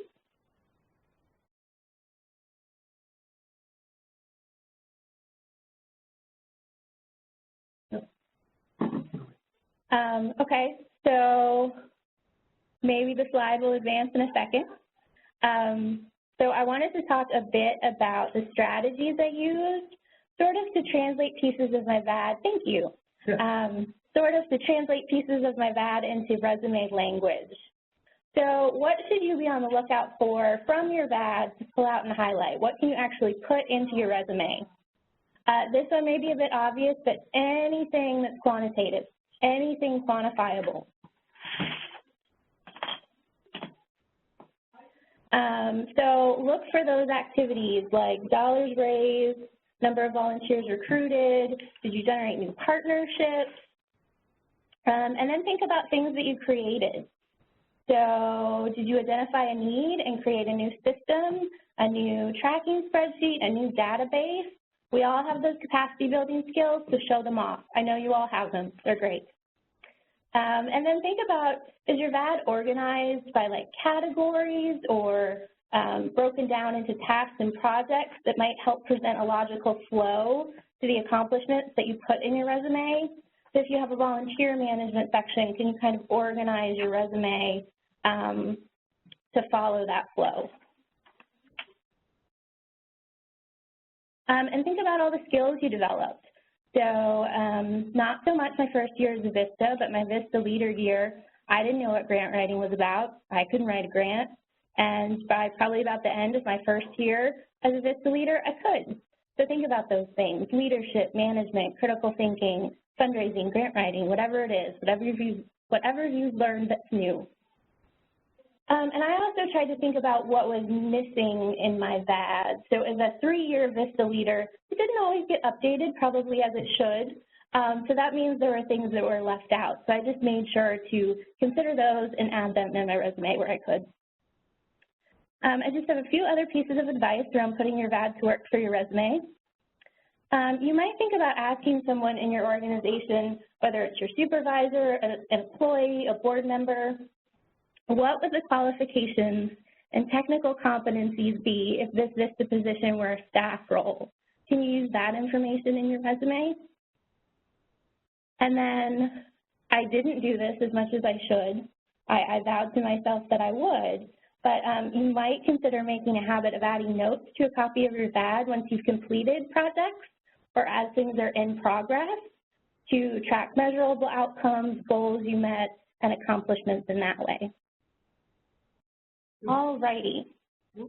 Okay, so maybe the slide will advance in a second. So I wanted to talk a bit about the strategies I used, sort of to translate pieces of my VAD, thank you, sort of to translate pieces of my VAD into resume language. So what should you be on the lookout for from your VAD to pull out and highlight? What can you actually put into your resume? This one may be a bit obvious, but anything that's quantitative, anything quantifiable. So look for those activities like dollars raised, number of volunteers recruited, did you generate new partnerships, and then think about things that you created. So did you identify a need and create a new system, a new tracking spreadsheet, a new database? We all have those capacity building skills, so show them off. I know you all have them, they're great. And then think about, is your VAD organized by like categories or broken down into tasks and projects that might help present a logical flow to the accomplishments that you put in your resume? So if you have a volunteer management section, can you kind of organize your resume to follow that flow? And think about all the skills you developed. So not so much my first year as a VISTA, but my VISTA leader year, I didn't know what grant writing was about. I couldn't write a grant. And by probably about the end of my first year as a VISTA leader, I could. So think about those things: leadership, management, critical thinking, fundraising, grant writing, whatever it is, whatever you've learned that's new. And I also tried to think about what was missing in my VAD. So as a 3-year VISTA leader, it didn't always get updated, probably as it should. So that means there were things that were left out. So I just made sure to consider those and add them in my resume where I could. I just have a few other pieces of advice around putting your VAD to work for your resume. You might think about asking someone in your organization, whether it's your supervisor, an employee, a board member, what would the qualifications and technical competencies be if this VISTA position were a staff role? Can you use that information in your resume? And then I didn't do this as much as I should. I vowed to myself that I would, but you might consider making a habit of adding notes to a copy of your VAD once you've completed projects or as things are in progress to track measurable outcomes, goals you met, and accomplishments in that way. All righty.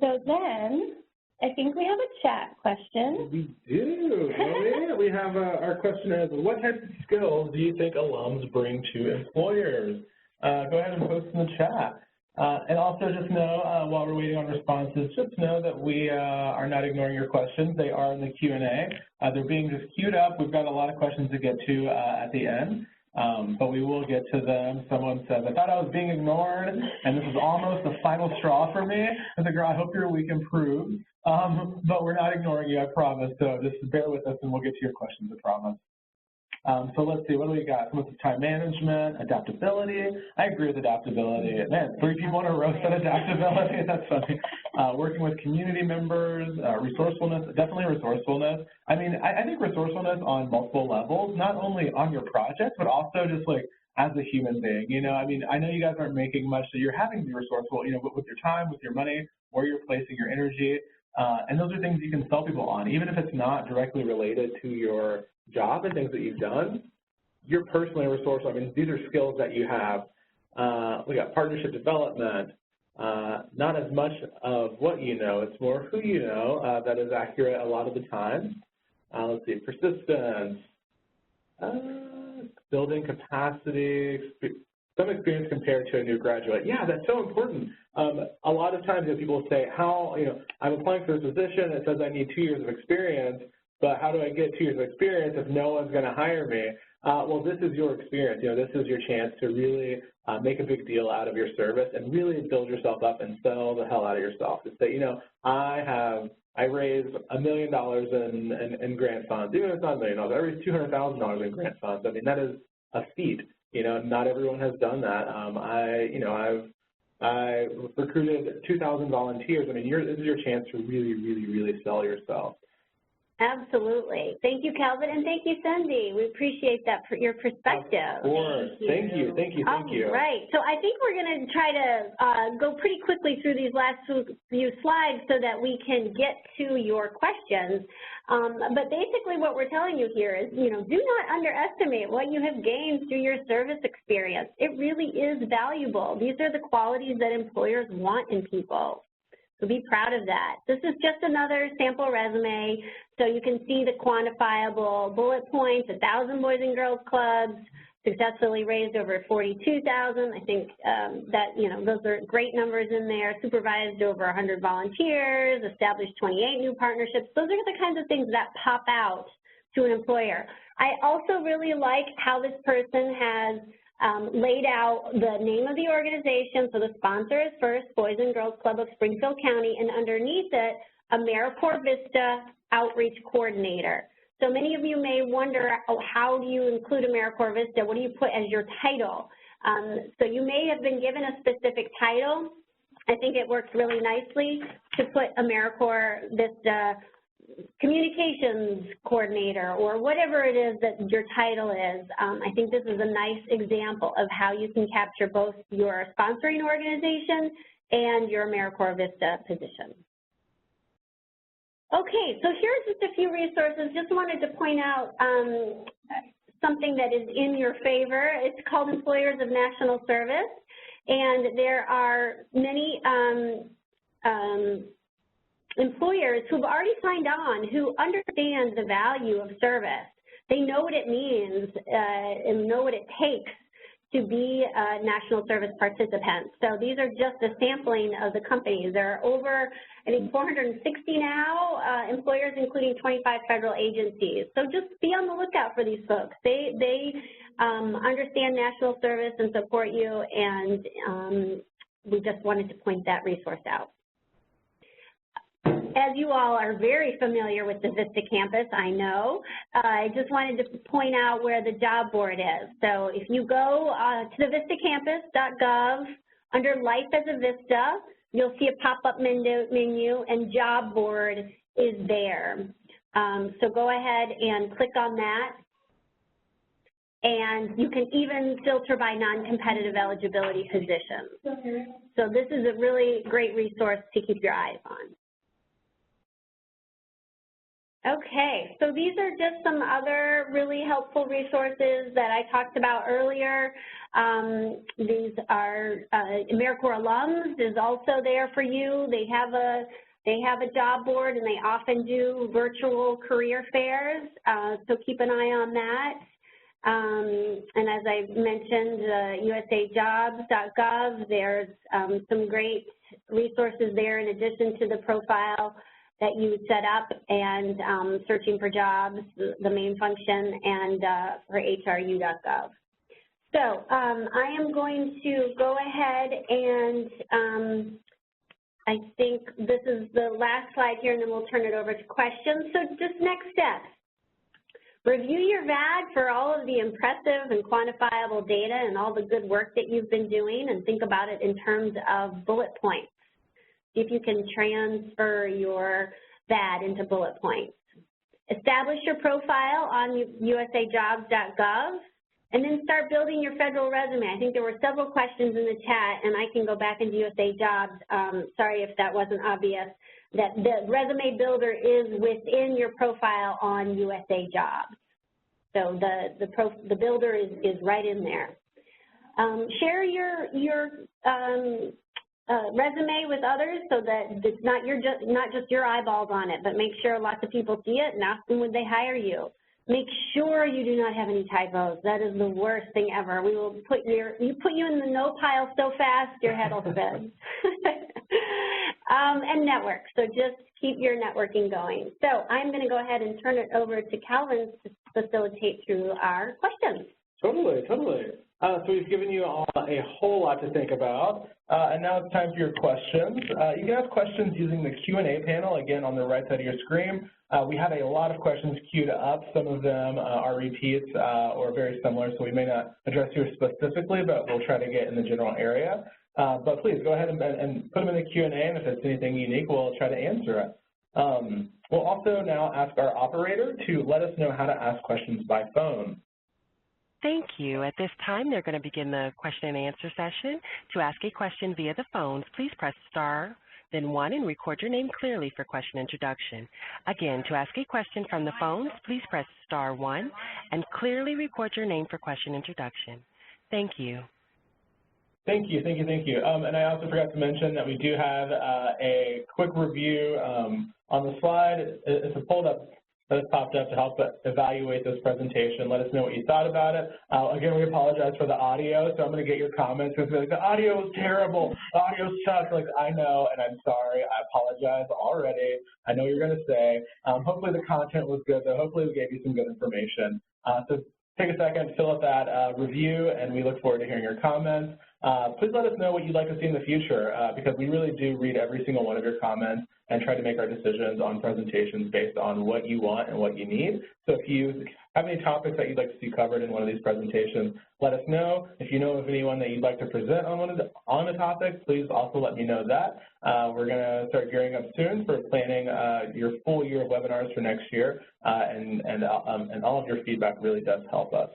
So then, I think we have a chat question. We do. Well, yeah, we have our question is, what types of skills do you think alums bring to employers? Go ahead and post in the chat. And also just know, while we're waiting on responses, just know that we are not ignoring your questions. They are in the Q&A. They're being just queued up. We've got a lot of questions to get to at the end. But we will get to them. Someone says, I thought I was being ignored, and this is almost the final straw for me. I hope your week improves. But we're not ignoring you, I promise. So just bear with us, and we'll get to your questions, I promise. So let's see, what do we got? Some of the time management, adaptability. I agree with adaptability. Man, 3 people in a row said adaptability. That's funny. Working with community members, resourcefulness, definitely resourcefulness. I mean, I think resourcefulness on multiple levels, not only on your project, but also just like as a human being. You know, I mean, I know you guys aren't making much, so you're having to be resourceful, you know, with your time, with your money, where you're placing your energy. And those are things you can sell people on, even if it's not directly related to your job and things that you've done. You're personally resourceful. I mean, these are skills that you have. We got partnership development, not as much of what you know, it's more who you know that is accurate a lot of the time. Let's see, persistence, building capacity, some experience compared to a new graduate. Yeah, that's so important. A lot of times people say, I'm applying for this position, it says I need 2 years of experience, but how do I get 2 years of experience if no one's going to hire me? Well, this is your experience. You know, this is your chance to really make a big deal out of your service and really build yourself up and sell the hell out of yourself. To say, you know, I raised $1 million in grant funds. Even if it's not $1 million, I raised $200,000 in grant funds. I mean, that is a feat. You know, not everyone has done that. I recruited 2,000 volunteers. I mean, this is your chance to really, really, really sell yourself. Absolutely. Thank you, Calvin, and thank you, Cindy. We appreciate that for your perspective. Of course. Thank you. All right. So I think we're going to try to go pretty quickly through these last few slides so that we can get to your questions. But basically what we're telling you here is, you know, do not underestimate what you have gained through your service experience. It really is valuable. These are the qualities that employers want in people. So be proud of that. This is just another sample resume, so you can see the quantifiable bullet points, 1,000 Boys and Girls Clubs, successfully raised over 42,000. I think that, those are great numbers in there. Supervised over 100 volunteers, established 28 new partnerships. Those are the kinds of things that pop out to an employer. I also really like how this person has laid out the name of the organization. So the sponsor is first, Boys and Girls Club of Springfield County, and underneath it, AmeriCorps Vista Outreach Coordinator. So many of you may wonder, how do you include AmeriCorps Vista? What do you put as your title? So you may have been given a specific title. I think it works really nicely to put AmeriCorps Vista Communications Coordinator or whatever it is that your title is. I think this is a nice example of how you can capture both your sponsoring organization and your AmeriCorps Vista position. Okay, so here's just a few resources. Just wanted to point out something that is in your favor. It's called Employers of National Service, and there are many employers who've already signed on who understand the value of service. They know what it means and know what it takes to be a national service participant. So these are just a sampling of the companies. There are over, I think, 460 now employers, including 25 federal agencies. So just be on the lookout for these folks. They understand national service and support you, and we just wanted to point that resource out. As you all are very familiar with the Vista campus, I know, I just wanted to point out where the job board is. So if you go to the vistacampus.gov, under Life as a Vista, you'll see a pop-up menu, and job board is there. So go ahead and click on that. And you can even filter by non-competitive eligibility positions. So this is a really great resource to keep your eyes on. Okay, so these are just some other really helpful resources that I talked about earlier. These are AmeriCorps alums is also there for you. They have a job board, and they often do virtual career fairs, so keep an eye on that. And as I mentioned, usajobs.gov, there's some great resources there in addition to the profile that you set up, and searching for jobs, the main function, and for hru.gov. So I am going to go ahead and I think this is the last slide here, and then we'll turn it over to questions. So just next steps. Review your VAD for all of the impressive and quantifiable data and all the good work that you've been doing, and think about it in terms of bullet points. See if you can transfer your VAD into bullet points. Establish your profile on usajobs.gov, and then start building your federal resume. I think there were several questions in the chat, and I can go back into USA Jobs. Sorry if that wasn't obvious, that the resume builder is within your profile on USA Jobs. So the builder is right in there. Share your resume with others so that it's not just your eyeballs on it, but make sure lots of people see it and ask them would they hire you. Make sure you do not have any typos. That is the worst thing ever. We will put you in the no pile so fast your head will spin. And network. So just keep your networking going. So I'm going to go ahead and turn it over to Calvin to facilitate through our questions. Totally. So we've given you all a whole lot to think about, and now it's time for your questions. You can ask questions using the Q&A panel, again, on the right side of your screen. We have a lot of questions queued up. Some of them are repeats or very similar, so we may not address yours specifically, but we'll try to get in the general area. But please go ahead and put them in the Q&A, and if it's anything unique, we'll try to answer it. We'll also now ask our operator to let us know how to ask questions by phone. Thank you. At this time, they're going to begin the question and answer session. To ask a question via the phones, please press star, then 1, and record your name clearly for question introduction. Again, to ask a question from the phones, please press star 1 and clearly record your name for question introduction. Thank you. Thank you. And I also forgot to mention that we do have a quick review on the slide. It's a pulled up that has popped up to help evaluate this presentation. Let us know what you thought about it. Again, we apologize for the audio, so I'm going to get your comments. Because like, the audio was terrible, the audio sucks. Like, I know, and I'm sorry. I apologize already. I know you're going to say. Hopefully the content was good, though. Hopefully we gave you some good information. So take a second, fill out that review, and we look forward to hearing your comments. Please let us know what you'd like to see in the future, because we really do read every single one of your comments and try to make our decisions on presentations based on what you want and what you need. So if you have any topics that you'd like to see covered in one of these presentations, let us know. If you know of anyone that you'd like to present on the topic, please also let me know that. We're going to start gearing up soon for planning your full year of webinars for next year, and all of your feedback really does help us.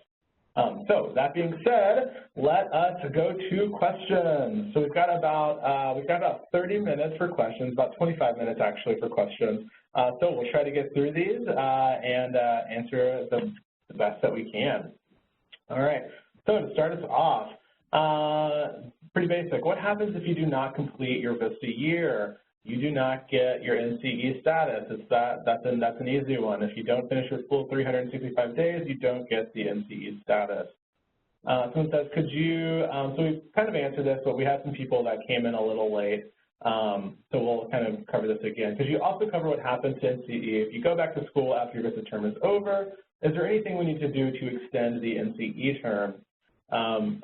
So that being said, let us go to questions. So we've got about 30 minutes for questions, about 25 minutes actually for questions. So we'll try to get through these and answer the best that we can. All right. So to start us off, pretty basic. What happens if you do not complete your VISTA year? You do not get your NCE status. That's an easy one. If you don't finish your full 365 days, you don't get the NCE status. Someone says, could you, so we've kind of answered this, but we had some people that came in a little late, so we'll kind of cover this again. Could you also cover what happens to NCE if you go back to school after your VISTA term is over? Is there anything we need to do to extend the NCE term?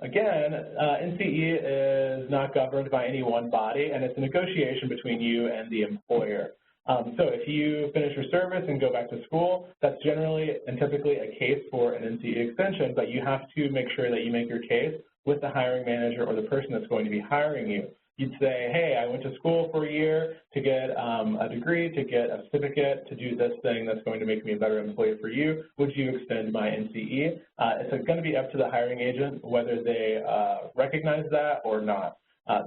Again, NCE is not governed by any one body, and it's a negotiation between you and the employer. So if you finish your service and go back to school, that's generally and typically a case for an NCE extension, but you have to make sure that you make your case with the hiring manager or the person that's going to be hiring you. You'd say, hey, I went to school for a year to get a degree, to get a certificate, to do this thing that's going to make me a better employee for you. Would you extend my NCE? It's going to be up to the hiring agent whether they recognize that or not.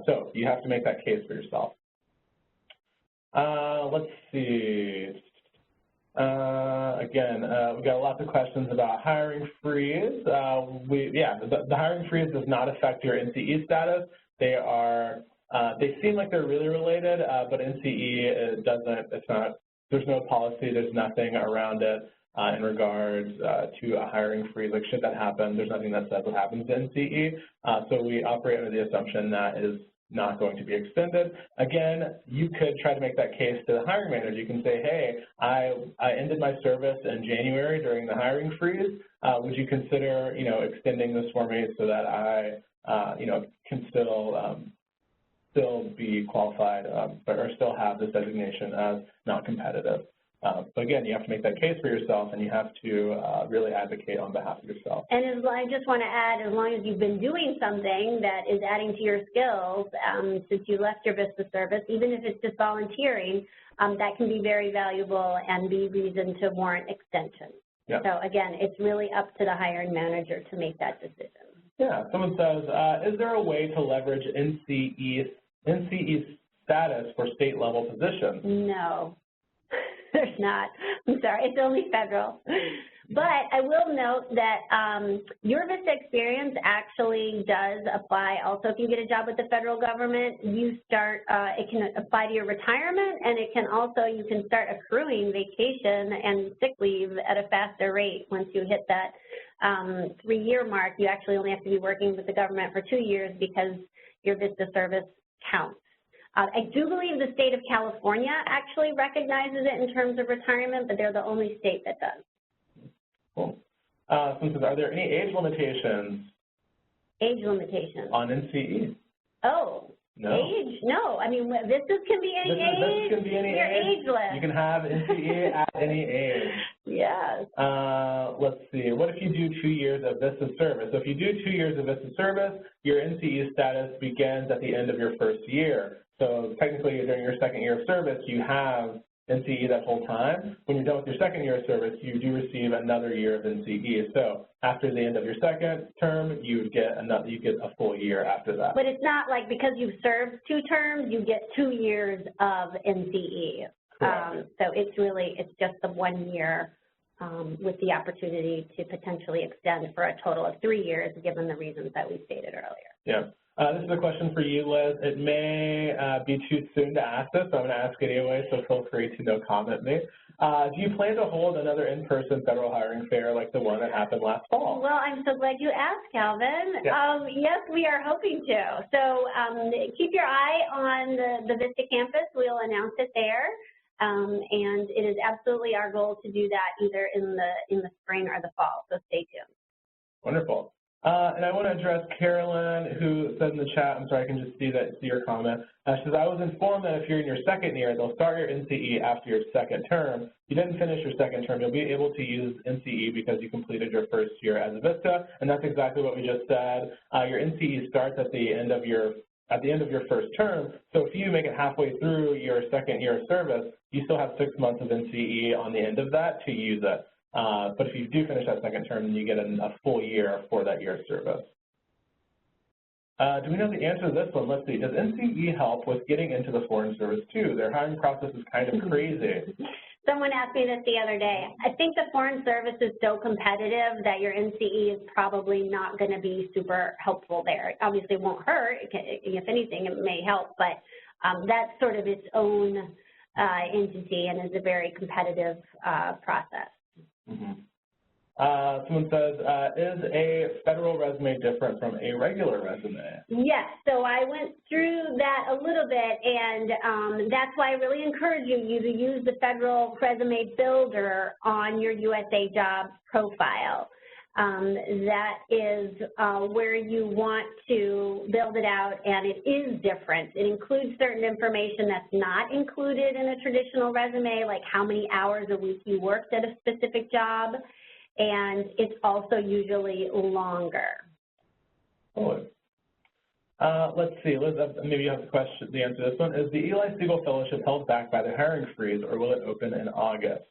So you have to make that case for yourself. Let's see. Again, we've got lots of questions about hiring freeze. The hiring freeze does not affect your NCE status. They seem like they're really related, but NCE doesn't. It's not. There's no policy. There's nothing around it in regards to a hiring freeze. Like, should that happen, there's nothing that says what happens to NCE. So we operate under the assumption that is not going to be extended. Again, you could try to make that case to the hiring manager. You can say, hey, I ended my service in January during the hiring freeze. Would you consider, extending this for me so that I, can still be qualified or still have this designation as not competitive? But again, you have to make that case for yourself, and you have to really advocate on behalf of yourself. And I just want to add, as long as you've been doing something that is adding to your skills since you left your VISTA service, even if it's just volunteering, that can be very valuable and be reason to warrant extension. Yep. So again, it's really up to the hiring manager to make that decision. Yeah, someone says, is there a way to leverage NCE status for state-level positions? No. There's not. I'm sorry, it's only federal. But I will note that your VISTA experience actually does apply. Also, if you get a job with the federal government, you start, it can apply to your retirement, and it can also, you can start accruing vacation and sick leave at a faster rate. Once you hit that 3-year mark, you actually only have to be working with the government for 2 years because your VISTA service counts. I do believe the state of California actually recognizes it in terms of retirement, but they're the only state that does. Cool. Are there any age limitations? Age limitations? On NCE? Oh, no. Age? No. I mean, VISTAs can be any age. VISTAs can be any age. You're ageless. You can have NCE at any age. Yes. Let's see. What if you do 2 years of VISTA service? So if you do 2 years of VISTA service, your NCE status begins at the end of your first year. So technically, during your second year of service, you have NCE that whole time. When you're done with your second year of service, you do receive another year of NCE. So after the end of your second term, you get a full year after that. But it's not like because you've served 2 terms, you get 2 years of NCE. So it's just the 1 year with the opportunity to potentially extend for a total of 3 years, given the reasons that we stated earlier. Yeah. This is a question for you, Liz. It may be too soon to ask this, so I'm going to ask anyway, so feel free to no comment me. Do you plan to hold another in-person federal hiring fair like the one that happened last fall? Well, I'm so glad you asked, Calvin. Yeah. Yes, we are hoping to. So keep your eye on the Vista campus. We'll announce it there. And it is absolutely our goal to do that either in the spring or the fall, so stay tuned. Wonderful. And I want to address Carolyn, who said in the chat, I'm sorry, I can just see your comment. She says, I was informed that if you're in your second year, they'll start your NCE after your second term. You didn't finish your second term, you'll be able to use NCE because you completed your first year as a Vista, and that's exactly what we just said. Your NCE starts at the end of your first term, so if you make it halfway through your second year of service, you still have 6 months of NCE on the end of that to use it. But if you do finish that second term, then you get a full year for that year of service. Do we know the answer to this one? Let's see. Does NCE help with getting into the Foreign Service too? Their hiring process is kind of crazy. Someone asked me this the other day. I think the Foreign Service is so competitive that your NCE is probably not going to be super helpful there. It obviously won't hurt. If anything, it may help, but that's sort of its own entity and is a very competitive process. Mm-hmm. Someone says, is a federal resume different from a regular resume? Yes, so I went through that a little bit, and that's why I really encourage you to use the Federal Resume Builder on your USA Jobs profile. That is where you want to build it out, and it is different. It includes certain information that's not included in a traditional resume, like how many hours a week you worked at a specific job, and it's also usually longer. Oh. Let's see, Liz, maybe you have the answer to this one. Is the Eli Siegel Fellowship held back by the hiring freeze, or will it open in August?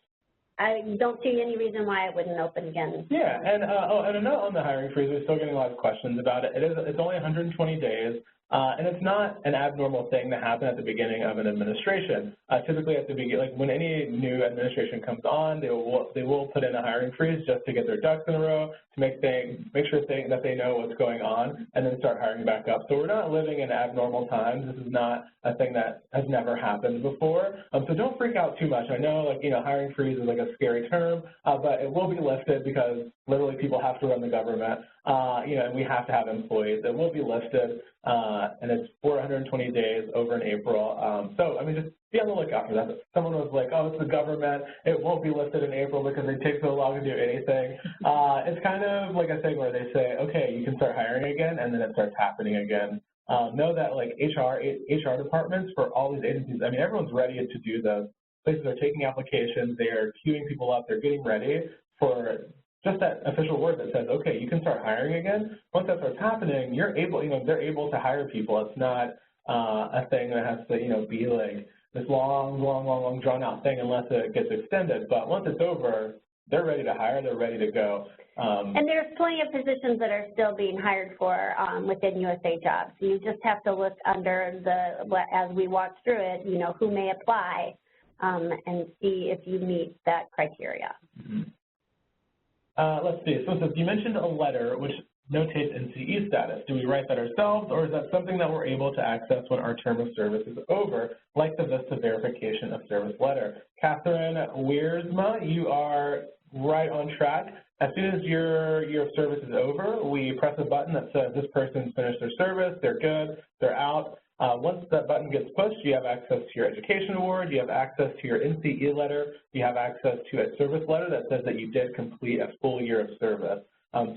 I don't see any reason why it wouldn't open again. Yeah, and and a note on the hiring freeze, we're still getting a lot of questions about it. It's only 120 days, and it's not an abnormal thing to happen at the beginning of an administration. Typically at the beginning, like when any new administration comes on, they will put in a hiring freeze just to get their ducks in a row, to make sure that they know what's going on, and then start hiring back up. So we're not living in abnormal times. This is not a thing that has never happened before. So don't freak out too much. I know, like, hiring freeze is like a scary term, but it will be lifted because literally people have to run the government, and we have to have employees. It will be lifted, and it's 420 days over in April. So, I mean, just be on the lookout for that. Someone was like, oh, it's the government. It won't be lifted in April because it takes so long to do anything. It's kind of like a thing where they say, okay, you can start hiring again, and then it starts happening again. Know that, like, HR departments for all these agencies, I mean, everyone's ready to do this. Places are taking applications. They are queuing people up. They're getting ready for just that official word that says, okay, you can start hiring again. Once that starts happening, you're able, they're able to hire people. It's not a thing that has to, be like this long, drawn-out thing unless it gets extended. But once it's over, they're ready to hire. They're ready to go. And there's plenty of positions that are still being hired for within USA Jobs. You just have to look under as we walk through it, who may apply and see if you meet that criteria. Mm-hmm. Let's see. So you mentioned a letter which notates NCE status. Do we write that ourselves, or is that something that we're able to access when our term of service is over, like the VISTA verification of service letter? Catherine Wiersma, you are right on track. As soon as your service is over, we press a button that says this person's finished their service, they're good, they're out. Once that button gets pushed, you have access to your education award, you have access to your NCE letter, you have access to a service letter that says that you did complete a full year of service.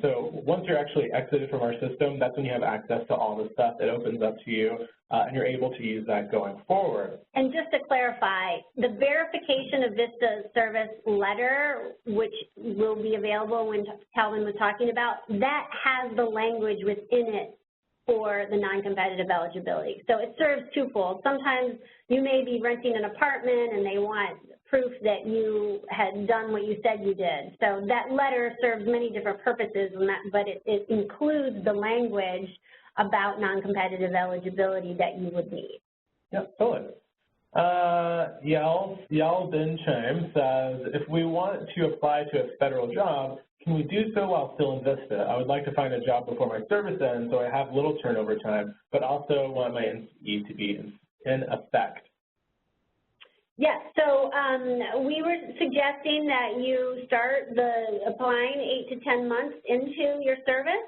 So once you're actually exited from our system, that's when you have access to all the stuff. It opens up to you, and you're able to use that going forward. And just to clarify, the verification of VISTA service letter, which will be available when Calvin was talking about, that has the language within it for the non-competitive eligibility. So it serves twofold. Sometimes you may be renting an apartment and they want proof that you had done what you said you did. So that letter serves many different purposes, but it includes the language about non-competitive eligibility that you would need. Yep, totally. Yal Bin Chaim says, if we want to apply to a federal job, can we do so while still in VISTA? I would like to find a job before my service ends so I have little turnover time, but also want my NCE to be in effect. Yes, so we were suggesting that you start applying 8 to 10 months into your service.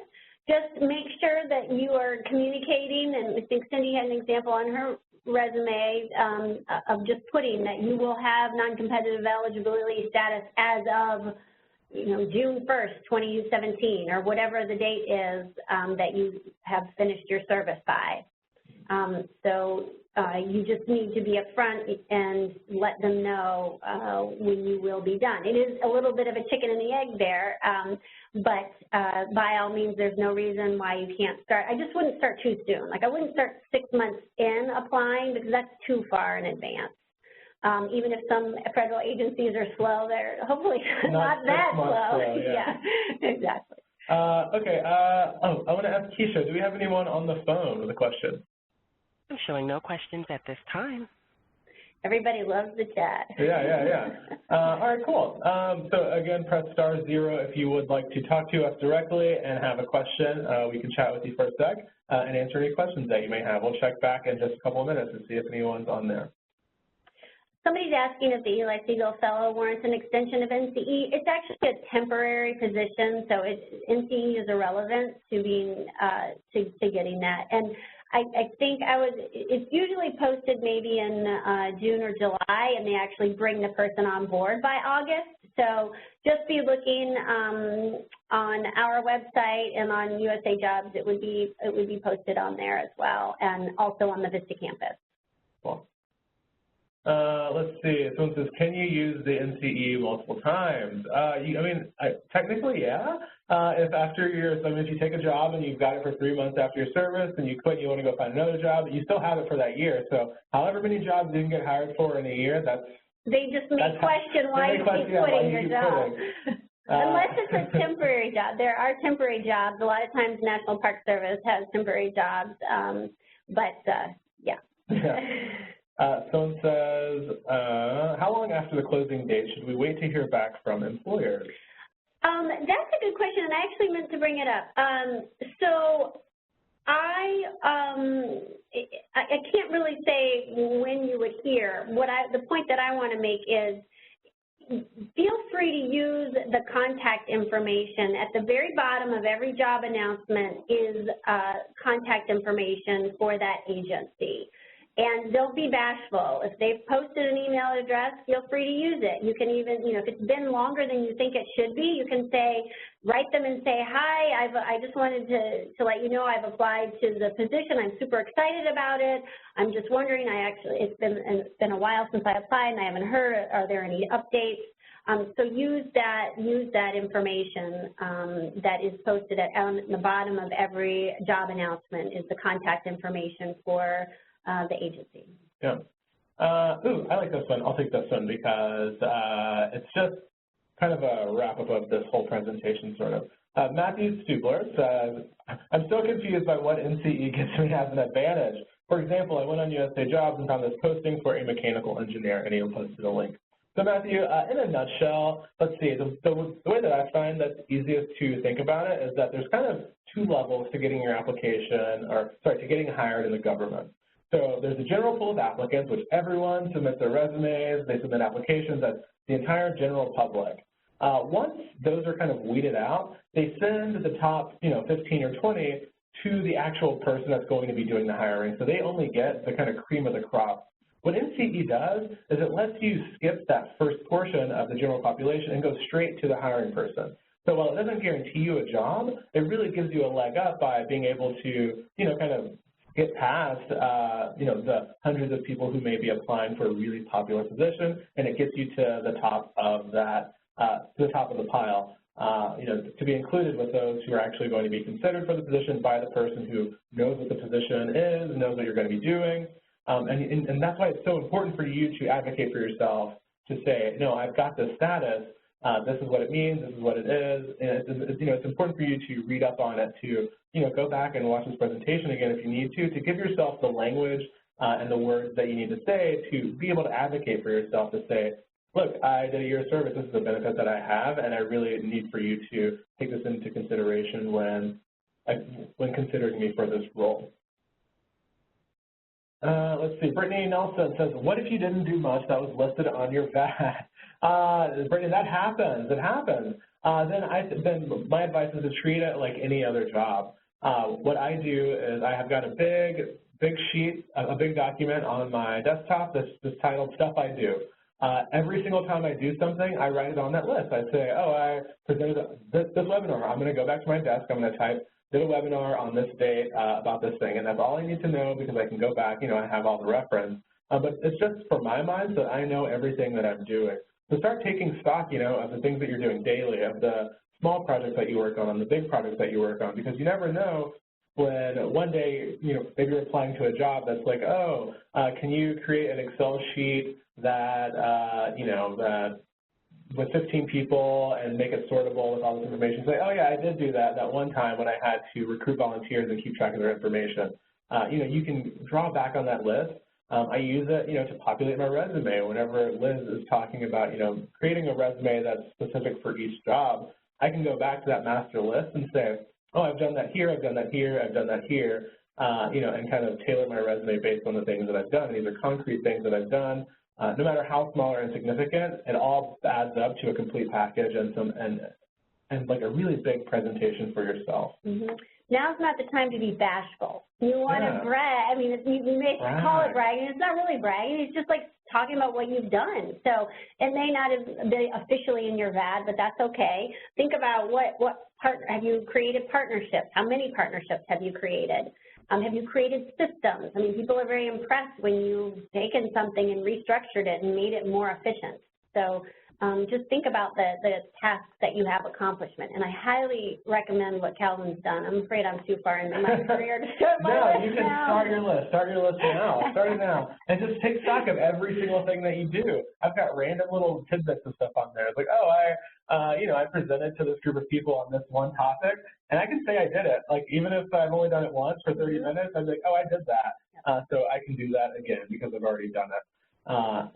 Just make sure that you are communicating, and I think Cindy had an example on her resume of just putting that you will have non-competitive eligibility status as of June 1st, 2017, or whatever the date is that you have finished your service by. You just need to be upfront and let them know when you will be done. It is a little bit of a chicken and the egg there, but by all means, there's no reason why you can't start. I just wouldn't start too soon. Like, I wouldn't start 6 months in applying because that's too far in advance. Even if some federal agencies are slow, they're hopefully not that slow. Yeah, exactly. Okay. I want to ask Keisha, do we have anyone on the phone with a question? I'm showing no questions at this time. Everybody loves the chat. Yeah. All right, cool. So again, press *0 if you would like to talk to us directly and have a question. We can chat with you for a sec and answer any questions that you may have. We'll check back in just a couple of minutes and see if anyone's on there. Somebody's asking if the Eli Segal Fellow warrants an extension of NCE. It's actually a temporary position, so NCE is irrelevant to being to getting that. And I think it's usually posted maybe in June or July, and they actually bring the person on board by August. So just be looking on our website and on USA Jobs. It would be posted on there as well, and also on the VISTA campus. Cool. Let's see. Someone says, can you use the NCE multiple times? Technically, yeah. If after if you take a job and you've got it for 3 months after your service and you quit and you want to go find another job, you still have it for that year. So however many jobs you can get hired for in a year, they just may question why you keep quitting your job. Unless it's a temporary job. There are temporary jobs. A lot of times National Park Service has temporary jobs, yeah. Someone says, how long after the closing date should we wait to hear back from employers? That's a good question, and I actually meant to bring it up. So I can't really say when you would hear. The point that I want to make is feel free to use the contact information. At the very bottom of every job announcement is contact information for that agency. And don't be bashful. If they've posted an email address, feel free to use it. You can even, if it's been longer than you think it should be, you can write them and say, hi, I just wanted to let you know I've applied to the position. I'm super excited about it. I'm just wondering, it's been a while since I applied and I haven't heard, are there any updates? So use that information that is posted on the bottom of every job announcement is the contact information for the agency. Yeah. I like this one. I'll take this one because it's just kind of a wrap-up of this whole presentation, sort of. Matthew Stubler says, I'm so confused by what NCE gives me as an advantage. For example, I went on USA Jobs and found this posting for a mechanical engineer, and he posted a link. So Matthew, in a nutshell, let's see, the way that I find that's easiest to think about it is that there's kind of 2 levels to getting your application, to getting hired in the government. So there's a general pool of applicants, which everyone submits their resumes, they submit applications, that's the entire general public. Once those are kind of weeded out, they send the top 15 or 20 to the actual person that's going to be doing the hiring. So they only get the kind of cream of the crop. What NCE does is it lets you skip that first portion of the general population and go straight to the hiring person. So while it doesn't guarantee you a job, it really gives you a leg up by being able to, kind of get past, the hundreds of people who may be applying for a really popular position, and it gets you to the top of that, to the top of the pile. To be included with those who are actually going to be considered for the position by the person who knows what the position is, knows what you're going to be doing. And that's why it's so important for you to advocate for yourself, to say, no, I've got this status, this is what it means, this is what it is, and it's important for you to read up on it, to go back and watch this presentation again if you need to give yourself the language and the words that you need to say to be able to advocate for yourself, to say, look, I did a year of service, this is a benefit that I have, and I really need for you to take this into consideration when considering me for this role. Let's see, Brittany Nelson says, what if you didn't do much that was listed on your VAT? Brittany, that happens, it happens. Then my advice is to treat it like any other job. What I do is I have got a big sheet, a big document on my desktop that's titled Stuff I Do. Every single time I do something, I write it on that list. I say, oh, I presented this webinar. I'm going to go back to my desk. I'm going to type, did a webinar on this date about this thing. And that's all I need to know because I can go back, I have all the reference. But it's just for my mind so that I know everything that I'm doing. So start taking stock, of the things that you're doing daily, of the small projects that you work on, the big projects that you work on, because you never know when one day, maybe you're applying to a job that's like, oh, can you create an Excel sheet that, that with 15 people and make it sortable with all this information? Say, oh yeah, I did do that one time when I had to recruit volunteers and keep track of their information. You can draw back on that list. I use it, to populate my resume. Whenever Liz is talking about, creating a resume that's specific for each job, I can go back to that master list and say, oh, I've done that here, I've done that here, I've done that here, and kind of tailor my resume based on the things that I've done. And these are concrete things that I've done. No matter how small or insignificant, it all adds up to a complete package and like a really big presentation for yourself. Mm-hmm. Now's not the time to be bashful. You want to brag. I mean, you may call it bragging. It's not really bragging. It's just like talking about what you've done. So it may not have been officially in your VAD, but that's okay. Think about have you created partnerships? How many partnerships have you created? Have you created systems? I mean, people are very impressed when you've taken something and restructured it and made it more efficient. So just think about the tasks that you have accomplishment. And I highly recommend what Calvin's done. I'm afraid I'm too far into my career to start my list. No, you can start your list. Start your list now. Start it now. And just take stock of every single thing that you do. I've got random little tidbits of stuff on there. It's like, oh, I presented to this group of people on this one topic, and I can say I did it. Like, even if I've only done it once for 30 minutes, I'm like, oh, I did that. So I can do that again because I've already done it.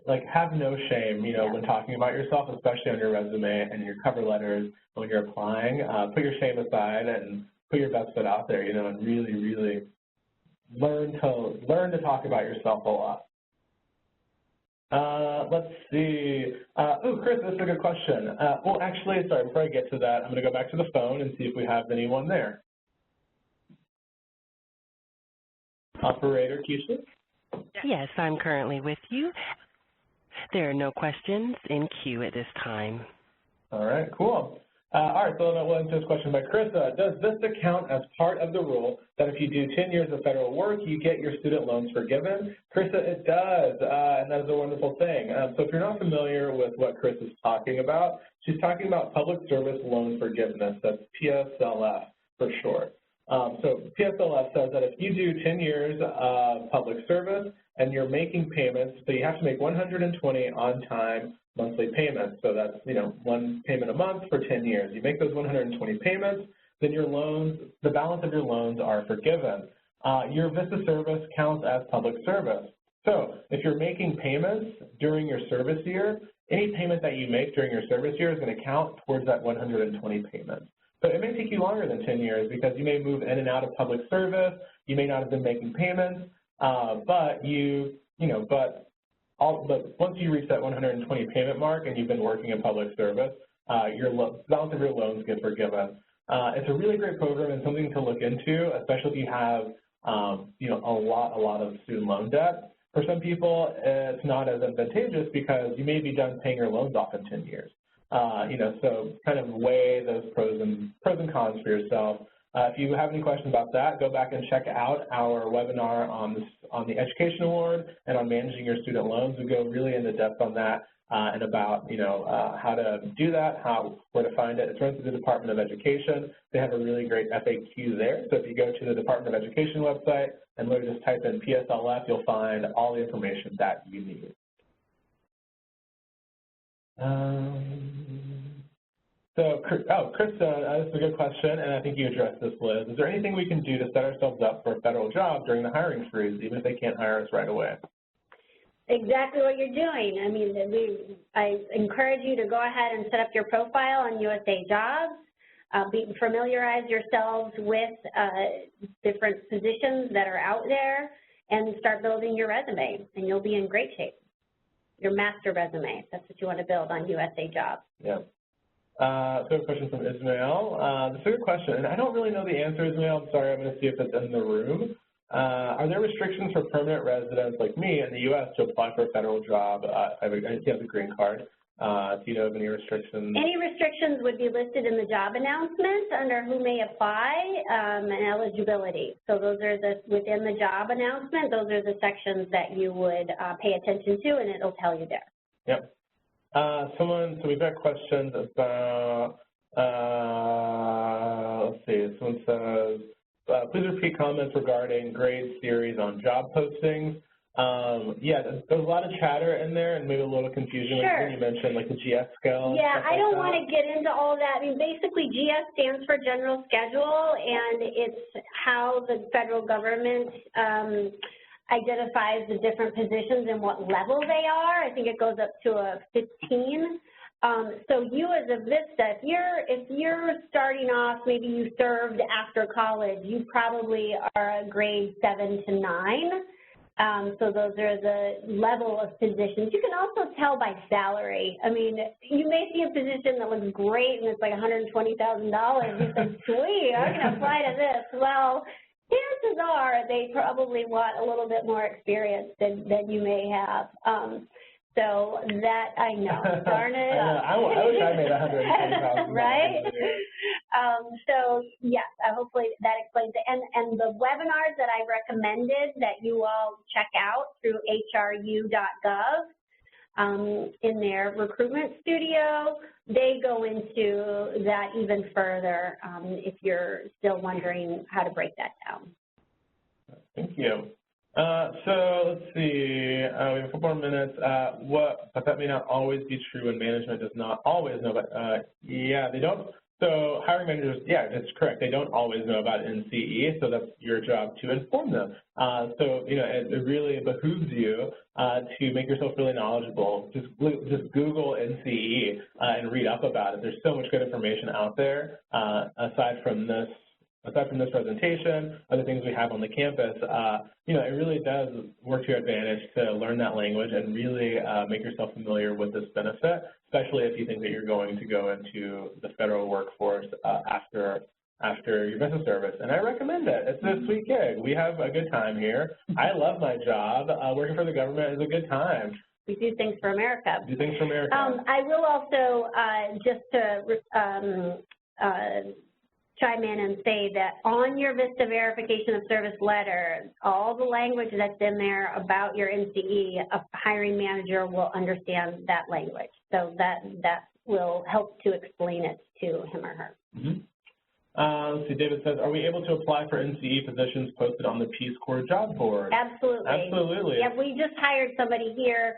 Like, have no shame, when talking about yourself, especially on your resume and your cover letters when you're applying. Put your shame aside and put your best foot out there, and really, really learn to talk about yourself a lot. Let's see. Chris, this is a good question. Well, actually, sorry, before I get to that, I'm going to go back to the phone and see if we have anyone there. Operator Keisha? Yes, I'm currently with you. There are no questions in queue at this time. All right, cool. All right, so we'll answer this question by Carissa. Does this count as part of the rule that if you do 10 years of federal work, you get your student loans forgiven? Carissa, it does, and that is a wonderful thing. So if you're not familiar with what Chris is talking about, she's talking about public service loan forgiveness. That's PSLF for short. So PSLF says that if you do 10 years of public service and you're making payments, so you have to make 120 on-time monthly payments. So that's, one payment a month for 10 years. You make those 120 payments, then your loans, the balance of your loans are forgiven. Your VISTA service counts as public service. So if you're making payments during your service year, any payment that you make during your service year is going to count towards that 120 payments. So it may take you longer than 10 years because you may move in and out of public service, you may not have been making payments, but once you reach that 120 payment mark and you've been working in public service, your balance of your loans get forgiven. It's a really great program and something to look into, especially if you have a lot of student loan debt. For some people, it's not as advantageous because you may be done paying your loans off in 10 years. So kind of weigh those pros and cons for yourself. If you have any questions about that, go back and check out our webinar on the Education Award and on managing your student loans. We go really into depth on that and about, how to do that, where to find it. It's run through the Department of Education. They have a really great FAQ there. So if you go to the Department of Education website and literally just type in PSLF, you'll find all the information that you need. Krista, this is a good question, and I think you addressed this, Liz. Is there anything we can do to set ourselves up for a federal job during the hiring freeze, even if they can't hire us right away? exactly what you're doing. I mean, I encourage you to go ahead and set up your profile on USA Jobs. Familiarize yourselves with different positions that are out there and start building your resume, and you'll be in great shape. Your master resume, that's what you want to build on USA Jobs. Yeah. So I have a question from Ismail. This is a good question, and I don't really know the answer, Ismail. I'm sorry, I'm going to see if it's in the room. Are there restrictions for permanent residents like me in the U.S. to apply for a federal job if you have a green card? Do you know of any restrictions? Any restrictions would be listed in the job announcement under who may apply and eligibility. So those are within the job announcement, those are the sections that you would pay attention to, and it'll tell you there. Yep. So we've got questions about, let's see, someone says, please repeat comments regarding grade series on job postings. Yeah, there's a lot of chatter in there and maybe a little confusion when you mentioned like the GS scale. Yeah, I don't want to get into all that. I mean, basically GS stands for General Schedule, and it's how the federal government identifies the different positions and what level they are. I think it goes up to a 15. So you as a VISTA, if you're starting off, maybe you served after college, you probably are a grade 7 to 9. So those are the level of positions. You can also tell by salary. I mean, you may see a position that looks great and it's like $120,000. You think, sweet, I'm going to apply to this. Well, chances are they probably want a little bit more experience than you may have. So that I know. Darn it. I wish I made $120,000. Right? So yes, hopefully that explains it. And the webinars that I recommended that you all check out through hru.gov in their recruitment studio, they go into that even further if you're still wondering how to break that down. Thank you. So let's see, we have a couple more minutes. But that may not always be true and management does not always know about, yeah, they don't. So hiring managers, yeah, that's correct. They don't always know about NCE, so that's your job to inform them. So, you know, it really behooves you to make yourself really knowledgeable. Just Google NCE and read up about it. There's so much good information out there aside from this presentation, other things we have on the campus, you know, it really does work to your advantage to learn that language and really make yourself familiar with this benefit, especially if you think that you're going to go into the federal workforce after your business service. And I recommend it. It's a sweet gig. We have a good time here. I love my job. Working for the government is a good time. We do things for America. Do things for America. I will also, just to chime in and say that on your VISTA verification of service letter, all the language that's in there about your NCE, a hiring manager will understand that language. So that will help to explain it to him or her. Mm-hmm. Let's see, David says, are we able to apply for NCE positions posted on the Peace Corps job board? Absolutely. Absolutely. Yeah, we just hired somebody here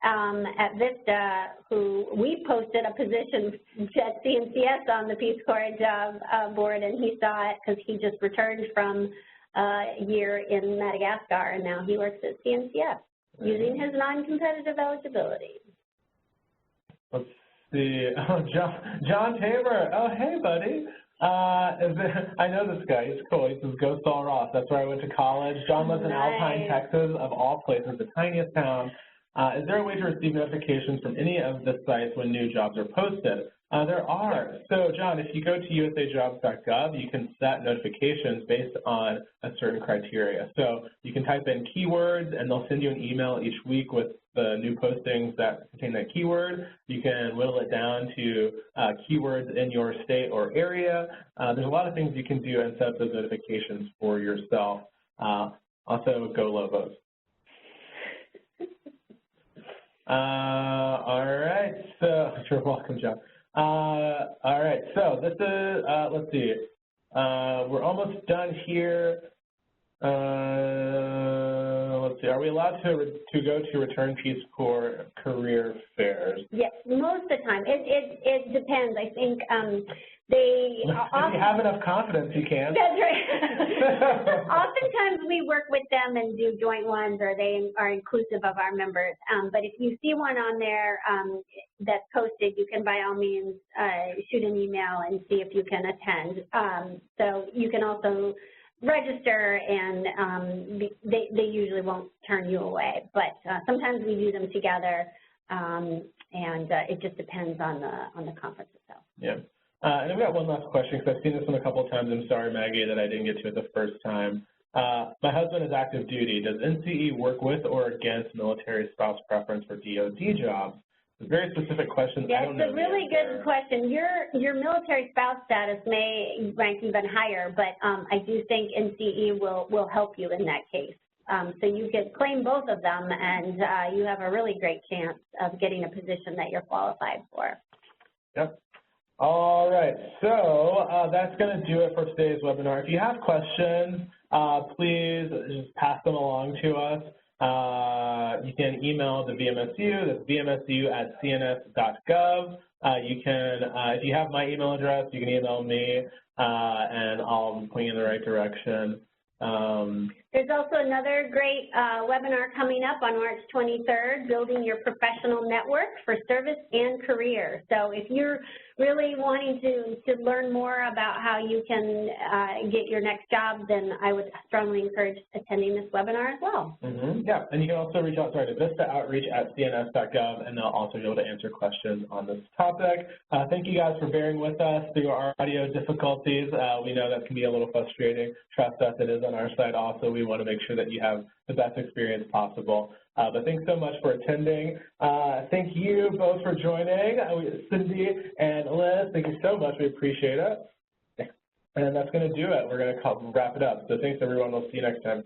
at VISTA who we posted a position at CNCS on the Peace Corps job board, and he saw it because he just returned from a year in Madagascar, and now he works at CNCS using his non-competitive eligibility. Let's see. Oh, John Tabor. Oh, hey, buddy. I know this guy. He's cool. He says, go Saul Ross. That's where I went to college. John lives in Alpine, Texas, of all places, the tiniest town. Is there a way to receive notifications from any of the sites when new jobs are posted? There are. So, John, if you go to usajobs.gov, you can set notifications based on a certain criteria. So you can type in keywords, and they'll send you an email each week with the new postings that contain that keyword. You can whittle it down to keywords in your state or area. There's a lot of things you can do and set up those notifications for yourself. Also, go Lobos. All right, so you're welcome, John. All right, so this is, let's see, we're almost done here. Let's see. Are we allowed to go to return Peace Corps career fairs? Yes, most of the time. It depends. I think they if you have enough confidence, you can. That's right. Oftentimes we work with them and do joint ones, or they are inclusive of our members. But if you see one on there that's posted, you can by all means shoot an email and see if you can attend. So you can also register, and they usually won't turn you away. But sometimes we do them together, and it just depends on the conference itself. Yeah. And I've got one last question, because I've seen this one a couple of times. I'm sorry, Maggie, that I didn't get to it the first time. My husband is active duty. Does NCE work with or against military spouse preference for DOD jobs? It's a very specific question. That's a really good question. Your military spouse status may rank even higher, but I do think NCE will help you in that case. So you could claim both of them, and you have a really great chance of getting a position that you're qualified for. Yep. All right, so that's going to do it for today's webinar. If you have questions, please just pass them along to us. You can email the VMSU, that's vmsu@cns.gov. You can, if you have my email address, you can email me, and I'll point you in the right direction. There's also another great webinar coming up on March 23rd, Building Your Professional Network for Service and Career. So if you're really wanting to learn more about how you can get your next job, then I would strongly encourage attending this webinar as well. Yeah, and you can also reach out to vistaoutreach@cns.gov, and they'll also be able to answer questions on this topic. Thank you guys for bearing with us through our audio difficulties. We know that can be a little frustrating. Trust us, it is on our side also. We want to make sure that you have the best experience possible. But thanks so much for attending. Thank you both for joining. Cindy and Liz, thank you so much. We appreciate it. And that's going to do it. We're going to wrap it up. So thanks, everyone. We'll see you next time.